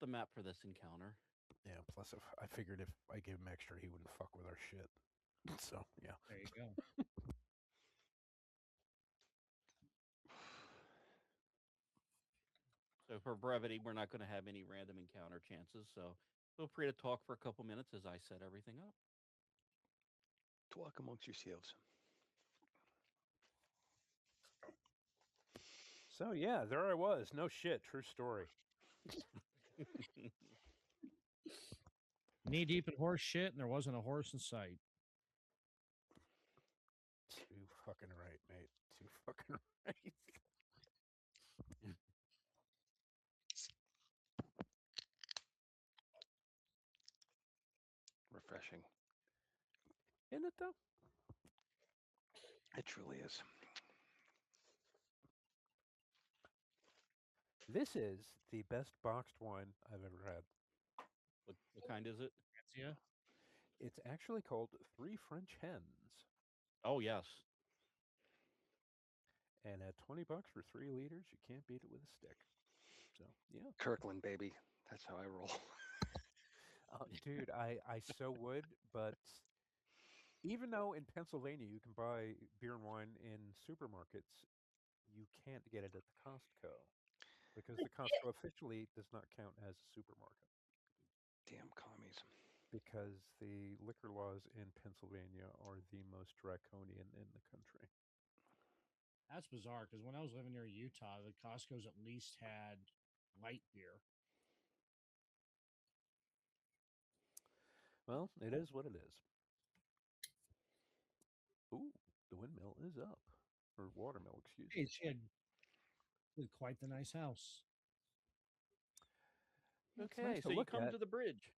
the map for this encounter. Yeah, plus if I figured if I gave him extra, he wouldn't fuck with our shit. So, yeah. There you go. So for brevity, we're not going to have any random encounter chances. So feel free to talk for a couple minutes as I set everything up. Talk amongst yourselves. So, yeah, there I was. No shit. True story. Knee deep in horse shit, and there wasn't a horse in sight. Too fucking right, mate. Too fucking right. refreshing. Isn't it though? It truly is. This is the best boxed wine I've ever had. What kind is it? Yeah. It's actually called Three French Hens, Oh yes. and at $20 for 3 liters, you can't beat it with a stick. So yeah, Kirkland, baby. That's how I roll. dude, I so would, but even though in Pennsylvania you can buy beer and wine in supermarkets, you can't get it at the Costco because the Costco officially does not count as a supermarket Damn commies. because the liquor laws in Pennsylvania are the most draconian in the country. That's bizarre because when I was living near Utah, the Costco's at least had light beer. Well, it is what it is. Ooh, the windmill is up. Or watermill, excuse Hey, me. she had quite the nice house. It's Okay, nice to so you look come at. to the bridge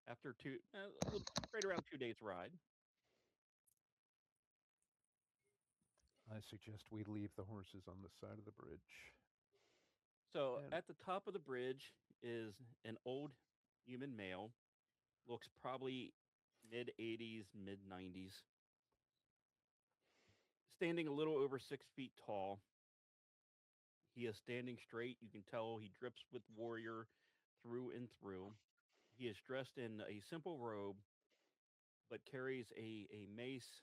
after right around 2 days ride. I suggest we leave the horses on the side of the bridge. So And at the top of the bridge is an old human male, looks probably mid 80s, mid 90s, standing a little over 6 feet tall. He is standing straight. You can tell he drips with warrior through and through. He is dressed in a simple robe, but carries a mace,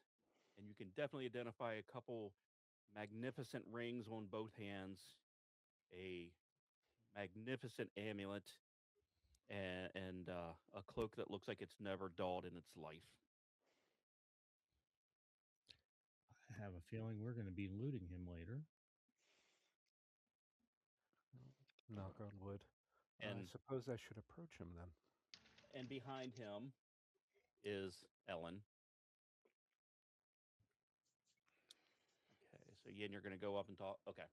and you can definitely identify a couple magnificent rings on both hands, a magnificent amulet, and a cloak that looks like it's never dulled in its life. I have a feeling we're going to be looting him later. knock on wood. I And suppose I should approach him then. and behind him is Ellen. Okay, so Yin, you're going to go up and talk. Okay.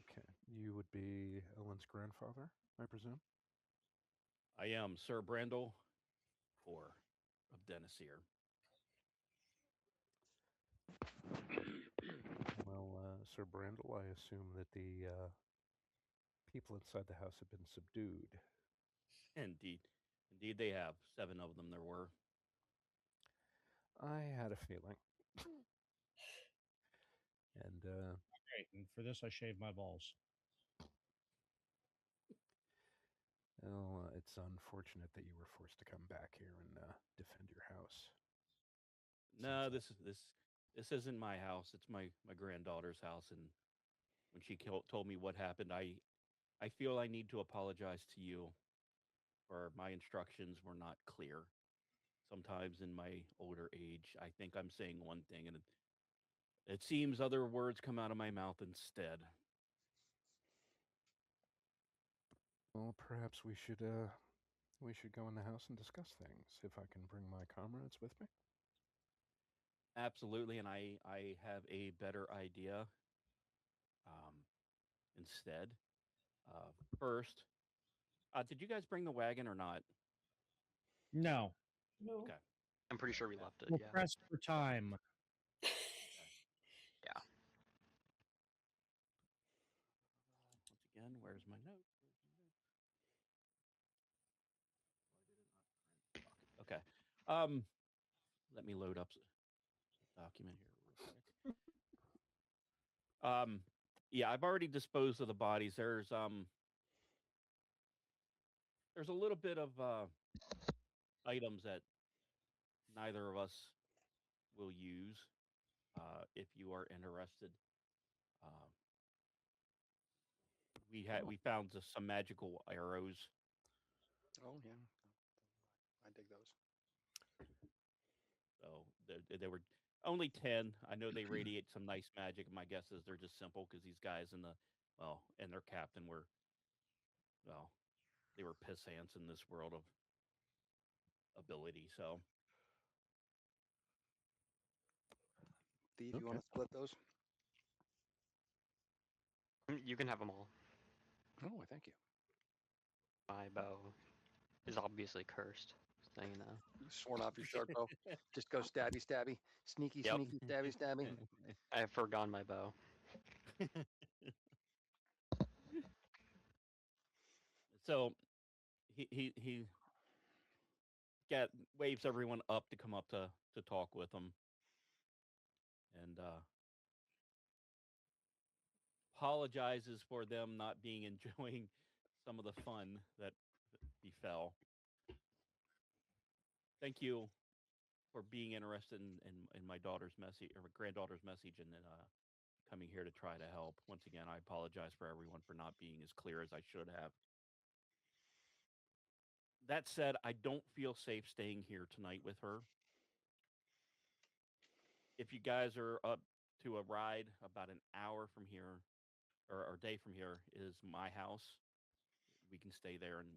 Okay. You would be Ellen's grandfather, I presume? I am Sir Brandel IV of Dennisir. Well, Sir Brandel, I assume that the people inside the house have been subdued. Indeed. Indeed, they have. 7 of them there were. I had a feeling. And Great. And for this, I shaved my balls. well, it's unfortunate that you were forced to come back here and defend your house. No, Seems this isn't my house. It's my granddaughter's house, and when she told me what happened, I feel I need to apologize to you for my instructions were not clear. Sometimes in my older age, I think I'm saying one thing, and it seems other words come out of my mouth instead. well, perhaps we should go in the house and discuss things. If I can bring my comrades with me. Absolutely, and I have a better idea. Um, instead, first, did you guys bring the wagon or not? No. No. Okay. I'm pretty sure we left it. We're Yeah. pressed for time. Yeah. Once again, where's my note? Okay. Let me load up a document here real quick. Yeah, I've already disposed of the bodies. There's a little bit of items that neither of us will use. If you are interested, um, we found some magical arrows. Oh yeah, I dig those. So they were only 10. I know they radiate some nice magic. My guess is they're just simple because these guys and their captain were, well, they were pissants in this world of ability. So Steve, you want Okay. to split those? You can have them all. Oh, thank you. My bow is obviously cursed. So you know. Sworn off your short bow. Just go stabby, stabby, sneaky, Yep. sneaky, stabby, stabby. I have forgone my bow. So he get waves everyone up to come up to talk with him, and apologizes for them not being enjoying some of the fun that befell. Thank you for being interested in my daughter's message or my granddaughter's message, and then coming here to try to help. Once again, I apologize for everyone for not being as clear as I should have. That said, I don't feel safe staying here tonight with her. If you guys are up to a ride about an hour from here or a day from here is my house. We can stay there and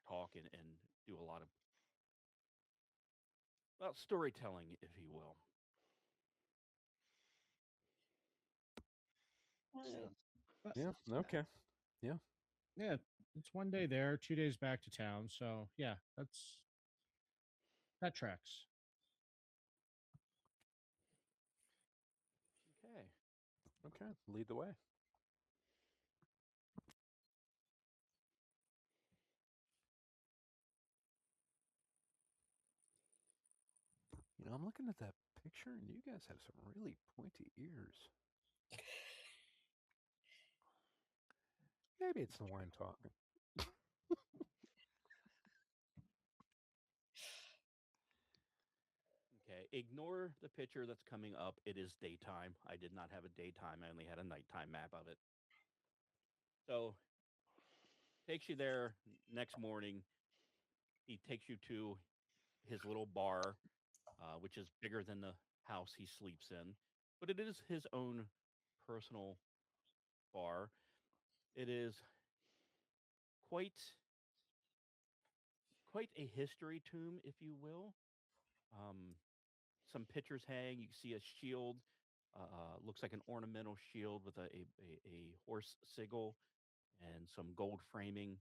talk and do a lot of well, storytelling, if you will. But Yeah. Okay. Yeah. yeah, it's one day there, 2 days back to town. So yeah, that tracks. Okay. Okay. Lead the way. I'm looking at that picture, and you guys have some really pointy ears. Maybe it's the wine talking. Okay. Ignore the picture that's coming up. It is daytime. I did not have a daytime. I only had a nighttime map of it. So takes you there next morning. He takes you to his little bar, which is bigger than the house he sleeps in, but it is his own personal bar. It is quite quite a history tomb, if you will. Um, some pictures hang. You see a shield. Looks like an ornamental shield with a horse sigil and some gold framing.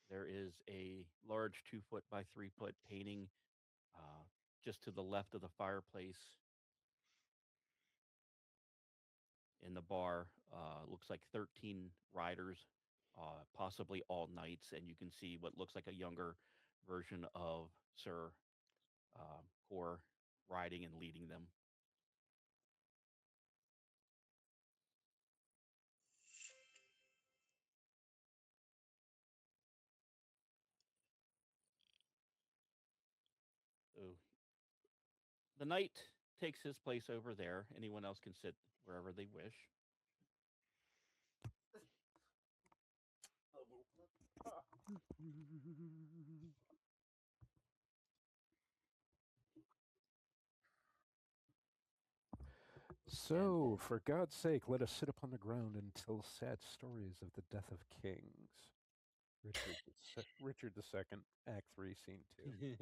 There is a large 2 foot by 3 foot painting uh, just to the left of the fireplace in the bar. Looks like 13 riders, possibly all knights, and you can see what looks like a younger version of Sir Core riding and leading them. So the knight takes his place over there. Anyone else can sit wherever they wish. And So, for God's sake, let us sit upon the ground and tell sad stories of the death of kings. Richard II, Act 3, Scene 2.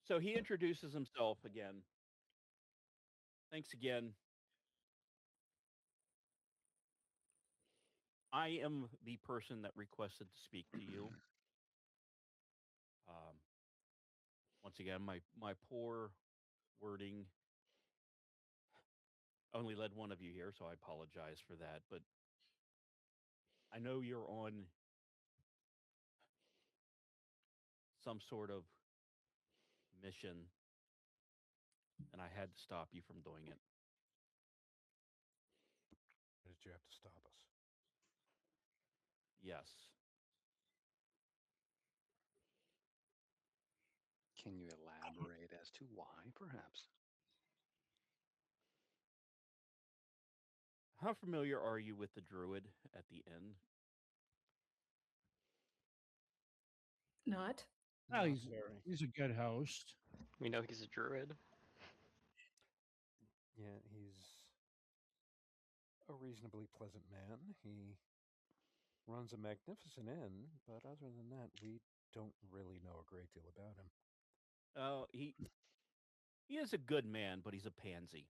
so he introduces himself again. Thanks again. I am the person that requested to speak to you. Um, Once again, my poor wording only led one of you here, so I apologize for that. But I know you're on some sort of mission, and I had to stop you from doing it. Why did you have to stop us? Yes. Can you elaborate as to why, perhaps? How familiar are you with the druid at the end? Not. Oh, Not he's very. he's a good host. We know he's a druid. Yeah, he's a reasonably pleasant man. He runs a magnificent inn, but other than that, we don't really know a great deal about him. Oh, he is a good man, but he's a pansy.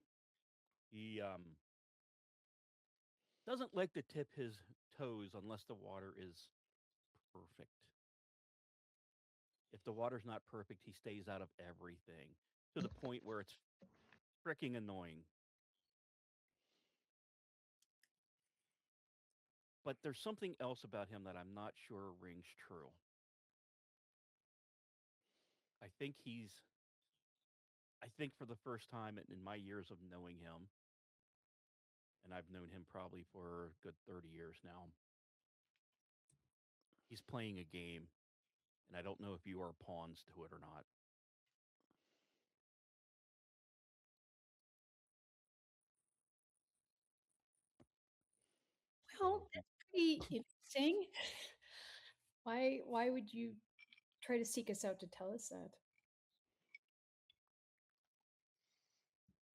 He doesn't like to tip his toes unless the water is perfect. If the water's not perfect, he stays out of everything to the point where it's freaking annoying. But there's something else about him that I'm not sure rings true. I think he's, I think for the first time in my years of knowing him, and I've known him probably for a good 30 years now, he's playing a game, and I don't know if you are pawns to it or not. Well, that's pretty interesting. Why would you try to seek us out to tell us that?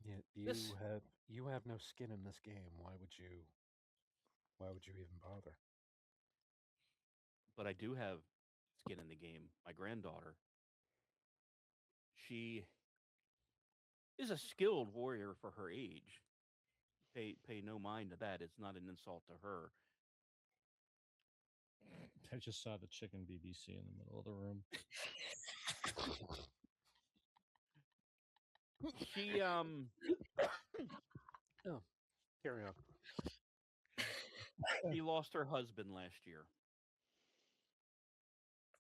Yeah, This, you have no skin in this game. Why would you even bother? but I do have skin in the game. My granddaughter, she is a skilled warrior for her age. Pay no mind to that. It's not an insult to her. I just saw the chicken BBC in the middle of the room. She Oh, carry on. she lost her husband last year.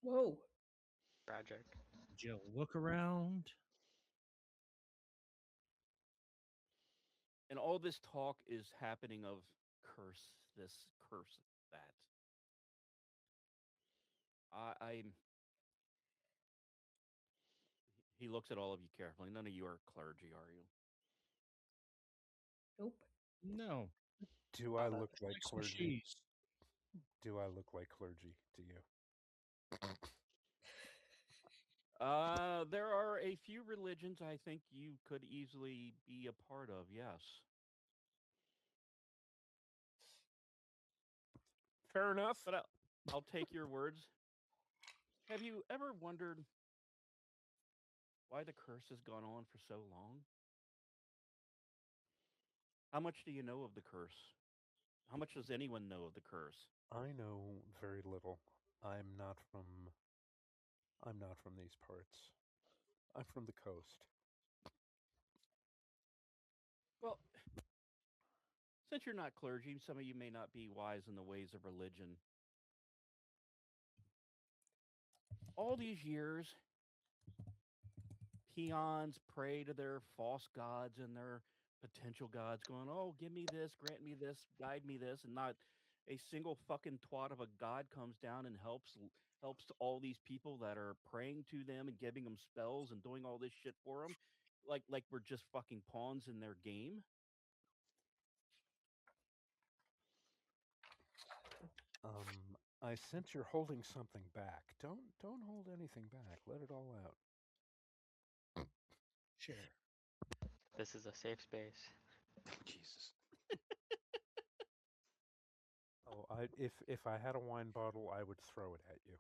Whoa. Tragic. Did you look around? And all this talk is happening of curse this, curse that. I'm. He looks at all of you carefully. None of you are clergy, are you? Nope. No. Do I look It's like like some clergy? cheese. Do I look like clergy to you? There are a few religions I think you could easily be a part of. Yes. Fair enough. But I'll take your words. Have you ever wondered why the curse has gone on for so long? How much do you know of the curse? How much does anyone know of the curse? I know very little. I'm not from I'm not from these parts. I'm from the coast. Well, since you're not clergy, some of you may not be wise in the ways of religion. All these years, peons pray to their false gods and their potential gods, going, "Oh, give me this, grant me this, guide me this," and not a single fucking twat of a god comes down and helps all these people that are praying to them and giving them spells and doing all this shit for them, like we're just fucking pawns in their game. I sense you're holding something back. Don't hold anything back. Let it all out. Share. This is a safe space. Jesus. Oh, if I had a wine bottle, I would throw it at you.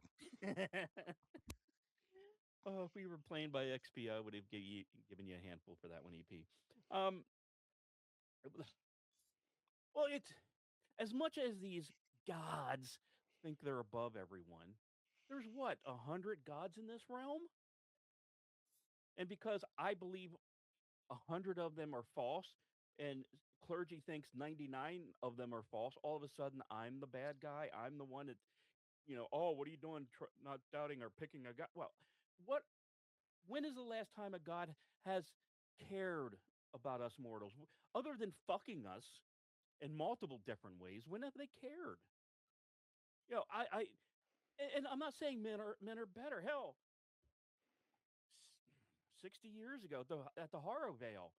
Oh, if we were playing by XP, I would have given you a handful for that one, EP. Um, well, it's as much as these gods think they're above everyone. There's what 100 gods in this realm, and because I believe 100 of them are false, and clergy thinks 99 of them are false, all of a sudden I'm the bad guy. I'm the one that, oh, what are you doing? Not doubting or picking a god? Well, what? When is the last time a god has cared about us mortals, other than fucking us in multiple different ways? When have they cared? I and I'm not saying men are better. Hell, 60 years ago at the Harrow Vale,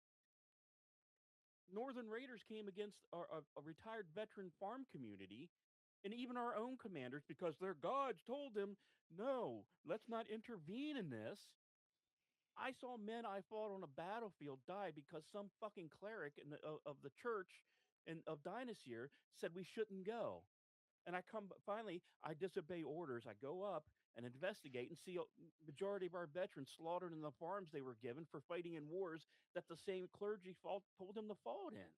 Northern Raiders came against a retired veteran farm community and even our own commanders because their gods told them, no, let's not intervene in this. I saw men I fought on a battlefield die because some fucking cleric of the church of Dynasty said we shouldn't go. And finally, I disobey orders. I go up and investigate and see a majority of our veterans slaughtered in the farms they were given for fighting in wars that the same clergy told them to fight in.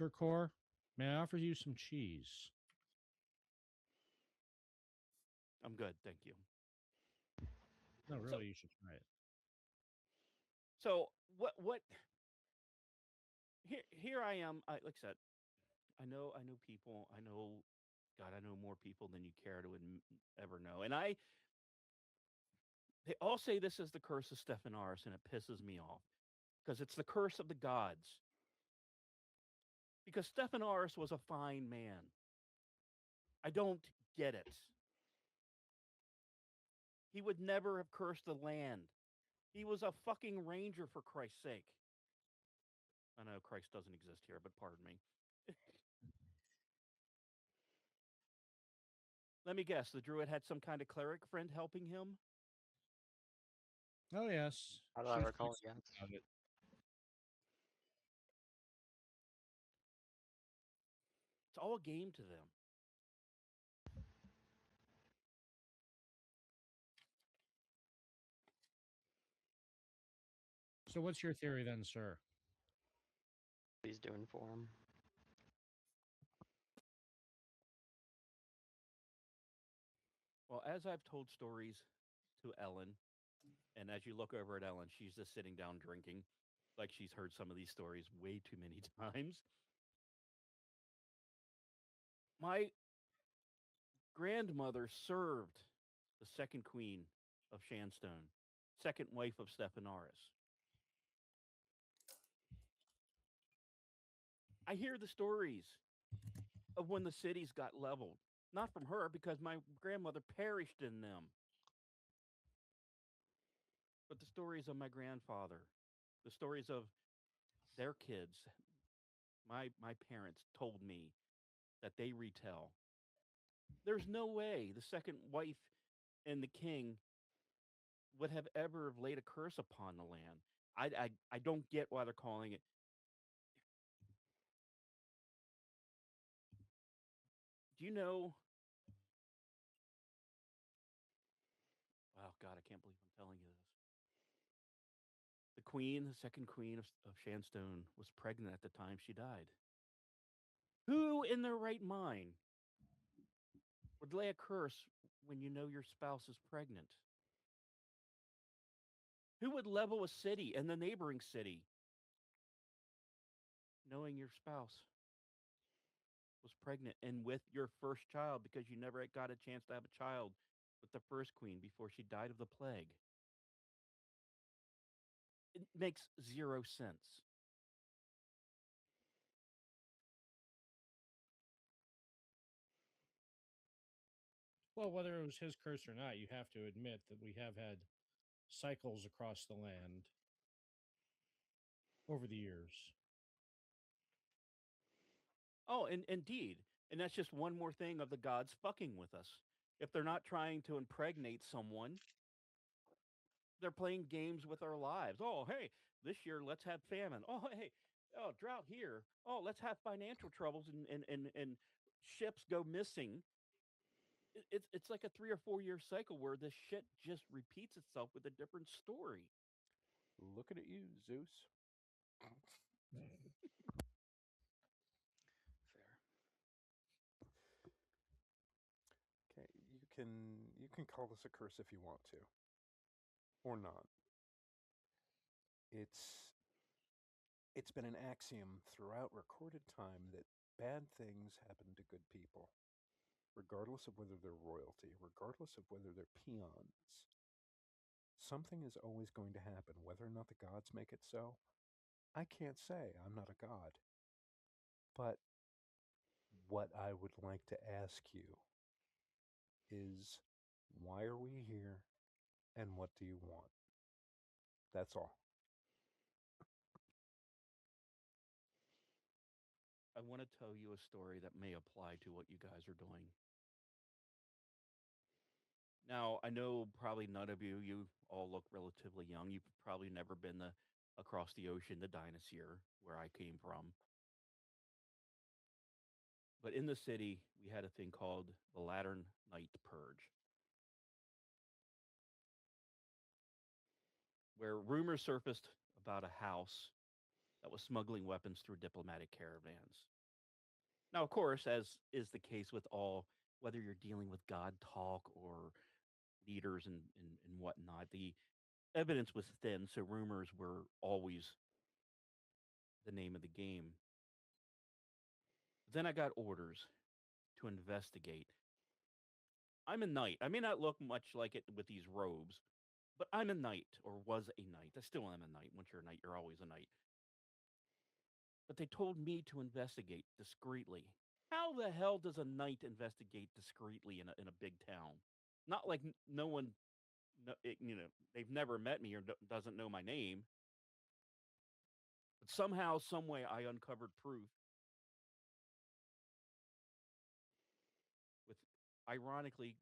Sir Core, may I offer you some cheese? I'm good, thank you. No, So, really, you should try it. so what? Here I am. Like I said, I know people. I know, God, I know more people than you care to ever know. And they all say this is the curse of Stephenarros, and it pisses me off because it's the curse of the gods. Because Stephenarros was a fine man. I don't get it. He would never have cursed the land. He was a fucking ranger, for Christ's sake. I know Christ doesn't exist here, but pardon me. Let me guess, the druid had some kind of cleric friend helping him? Oh, yes. How do I She's recall? flexible Yes. about it. It's all a game to them. So, what's your theory then, sir? He's doing for him. Well, as I've told stories to Ellen, and as you look over at Ellen, she's just sitting down drinking, like she's heard some of these stories way too many times. My grandmother served the second queen of Shanstone, second wife of Stephenarros. I hear the stories of when the cities got leveled. Not from her, because my grandmother perished in them, but the stories of my grandfather, the stories of their kids, my parents told me that they retell. There's no way the second wife and the king would have ever laid a curse upon the land. I don't get why they're calling it. Do you know? Oh God, I can't believe I'm telling you this. The queen, the second queen of Shanstone, was pregnant at the time she died. Who in their right mind would lay a curse when you know your spouse is pregnant? Who would level a city and the neighboring city knowing your spouse was pregnant and with your first child because you never got a chance to have a child with the first queen before she died of the plague? It makes zero sense. Well, whether it was his curse or not, you have to admit that we have had cycles across the land over the years. Oh, and indeed. And that's just one more thing of the gods fucking with us. If they're not trying to impregnate someone, they're playing games with our lives. Oh, hey, this year let's have famine. Oh, hey, oh, drought here. Oh, let's have financial troubles and ships go missing. It's like a 3 or 4 year cycle where this shit just repeats itself with a different story. Looking at you, Zeus. Fair. Okay, you can call this a curse if you want to, or not. It's been an axiom throughout recorded time that bad things happen to good people, regardless of whether they're royalty, regardless of whether they're peons. Something is always going to happen, whether or not the gods make it so. I can't say, I'm not a god. But what I would like to ask you is, why are we here and what do you want? That's all. I want to tell you a story that may apply to what you guys are doing. Now, I know probably none of you all look relatively young. You've probably never been across the ocean to Dinosaur, where I came from. But in the city, we had a thing called the Latter Night Purge, where rumors surfaced about a house that was smuggling weapons through diplomatic caravans. Now, of course, as is the case with all, whether you're dealing with God talk or leaders and whatnot, the evidence was thin, so rumors were always the name of the game. Then I got orders to investigate. I'm a knight. I may not look much like it with these robes, but I'm a knight, or was a knight. I still am a knight. Once you're a knight, you're always a knight. But they told me to investigate discreetly. How the hell does a knight investigate discreetly in a big town? Not like no one, they've never met me or doesn't know my name. But somehow, some way, I uncovered proof with, ironically,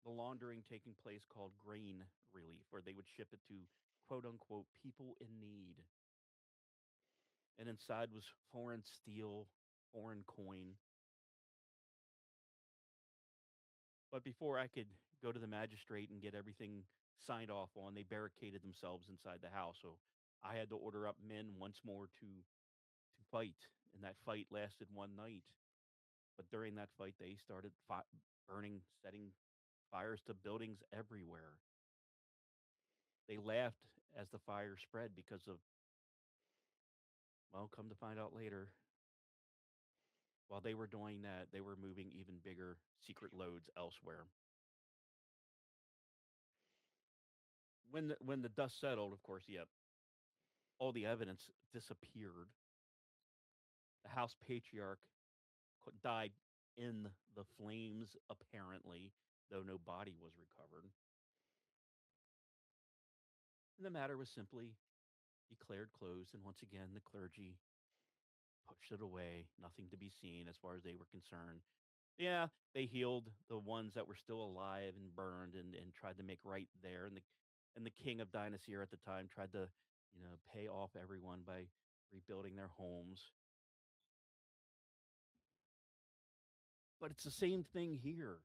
the laundering taking place called grain relief, where they would ship it to quote unquote people in need. And inside was foreign steel, foreign coin. But before I could go to the magistrate and get everything signed off on, they barricaded themselves inside the house. So I had to order up men once more to fight, and that fight lasted one night. But during that fight, they started burning, setting fires to buildings everywhere. They laughed as the fire spread because of, well, come to find out later, while they were doing that, they were moving even bigger secret loads elsewhere. When the dust settled, of course, yeah, all the evidence disappeared. The house patriarch died in the flames, apparently, though no body was recovered. And the matter was simply declared closed, and once again, the clergy pushed it away, nothing to be seen as far as they were concerned. Yeah, they healed the ones that were still alive and burned and tried to make right there. And the king of Dynasty at the time tried to, pay off everyone by rebuilding their homes. But it's the same thing here.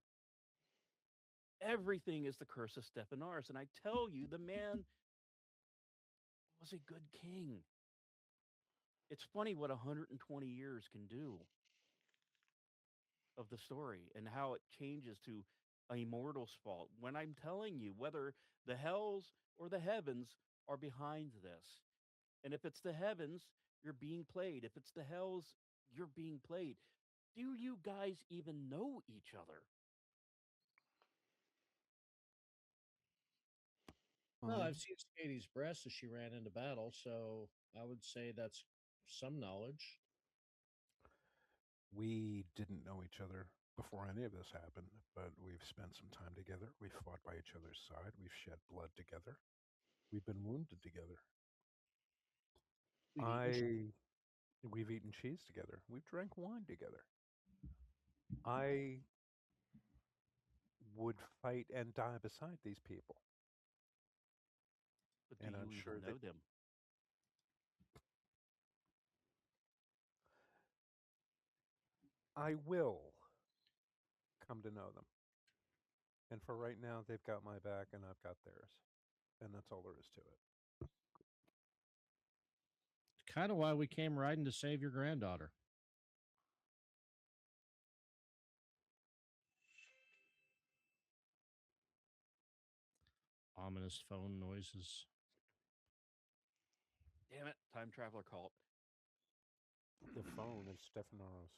Everything is the curse of Stephenarros. And I tell you, the man was a good king. It's funny what 120 years can do of the story and how it changes to a mortal's fault. When I'm telling you, whether the hells or the heavens are behind this. And if it's the heavens, you're being played. If it's the hells, you're being played. Do you guys even know each other? No, I've seen Skatie's breast as she ran into battle, so I would say that's some knowledge. We didn't know each other before any of this happened, but we've spent some time together. We've fought by each other's side. We've shed blood together. We've been wounded together. We've eaten cheese together. We've drank wine together. I would fight and die beside these people. But do And I'm you sure even that know them? I will come to know them. And for right now, they've got my back and I've got theirs. And that's all there is to it. Kind of why we came riding to save your granddaughter. Ominous phone noises. Damn it, time traveler called. The phone is Stephenarros.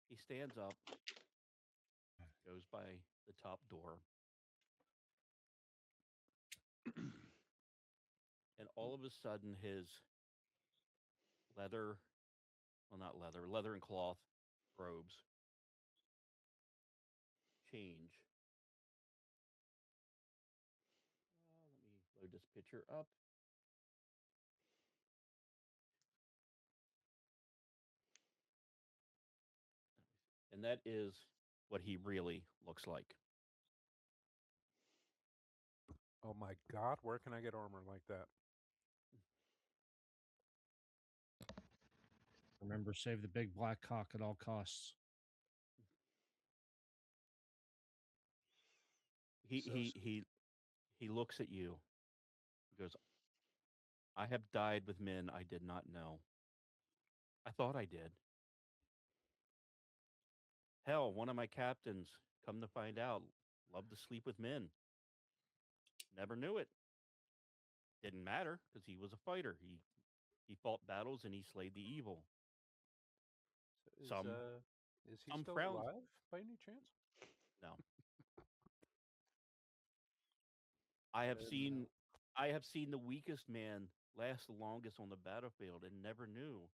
He stands up, goes by the top door, and all of a sudden his leather, well, not leather, leather and cloth robes change. Let me load this picture up. And that is what he really looks like. Oh my God, where can I get armor like that? Remember, save the big black cock at all costs. He So he sweet. he he looks at you. He goes, "I have died with men I did not know. I thought I did. Hell, one of my captains, come to find out, loved to sleep with men. Never knew it. Didn't matter because he was a fighter. He fought battles and he slayed the evil. Is Some is he some still frowned. alive by any chance? No, I have No. seen I have seen the weakest man last the longest on the battlefield and never knew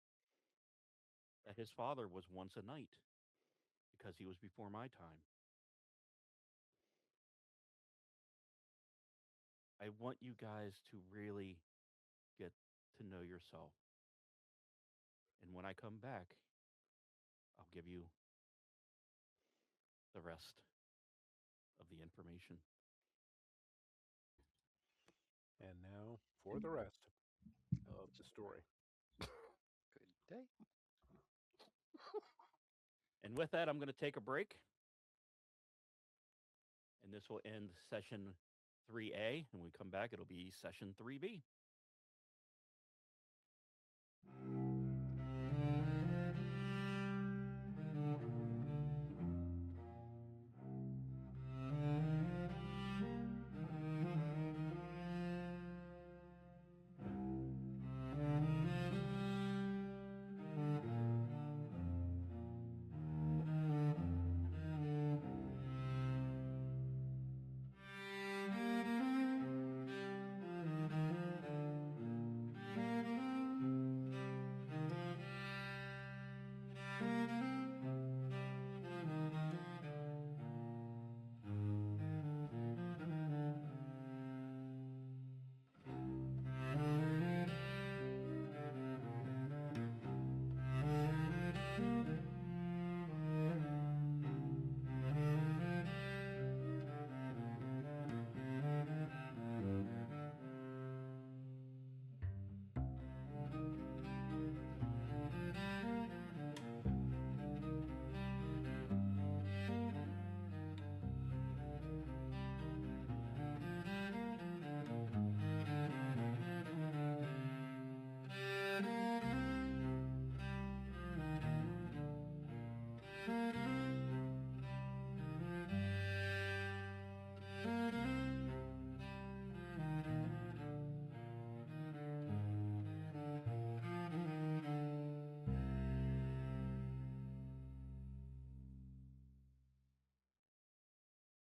that his father was once a knight because he was before my time. I want you guys to really get to know yourself. And when I come back, I'll give you the rest of the information. And now for the rest of the story. Good day. And with that, I'm going to take a break. And this will end session 3A. And when we come back, it'll be session 3B.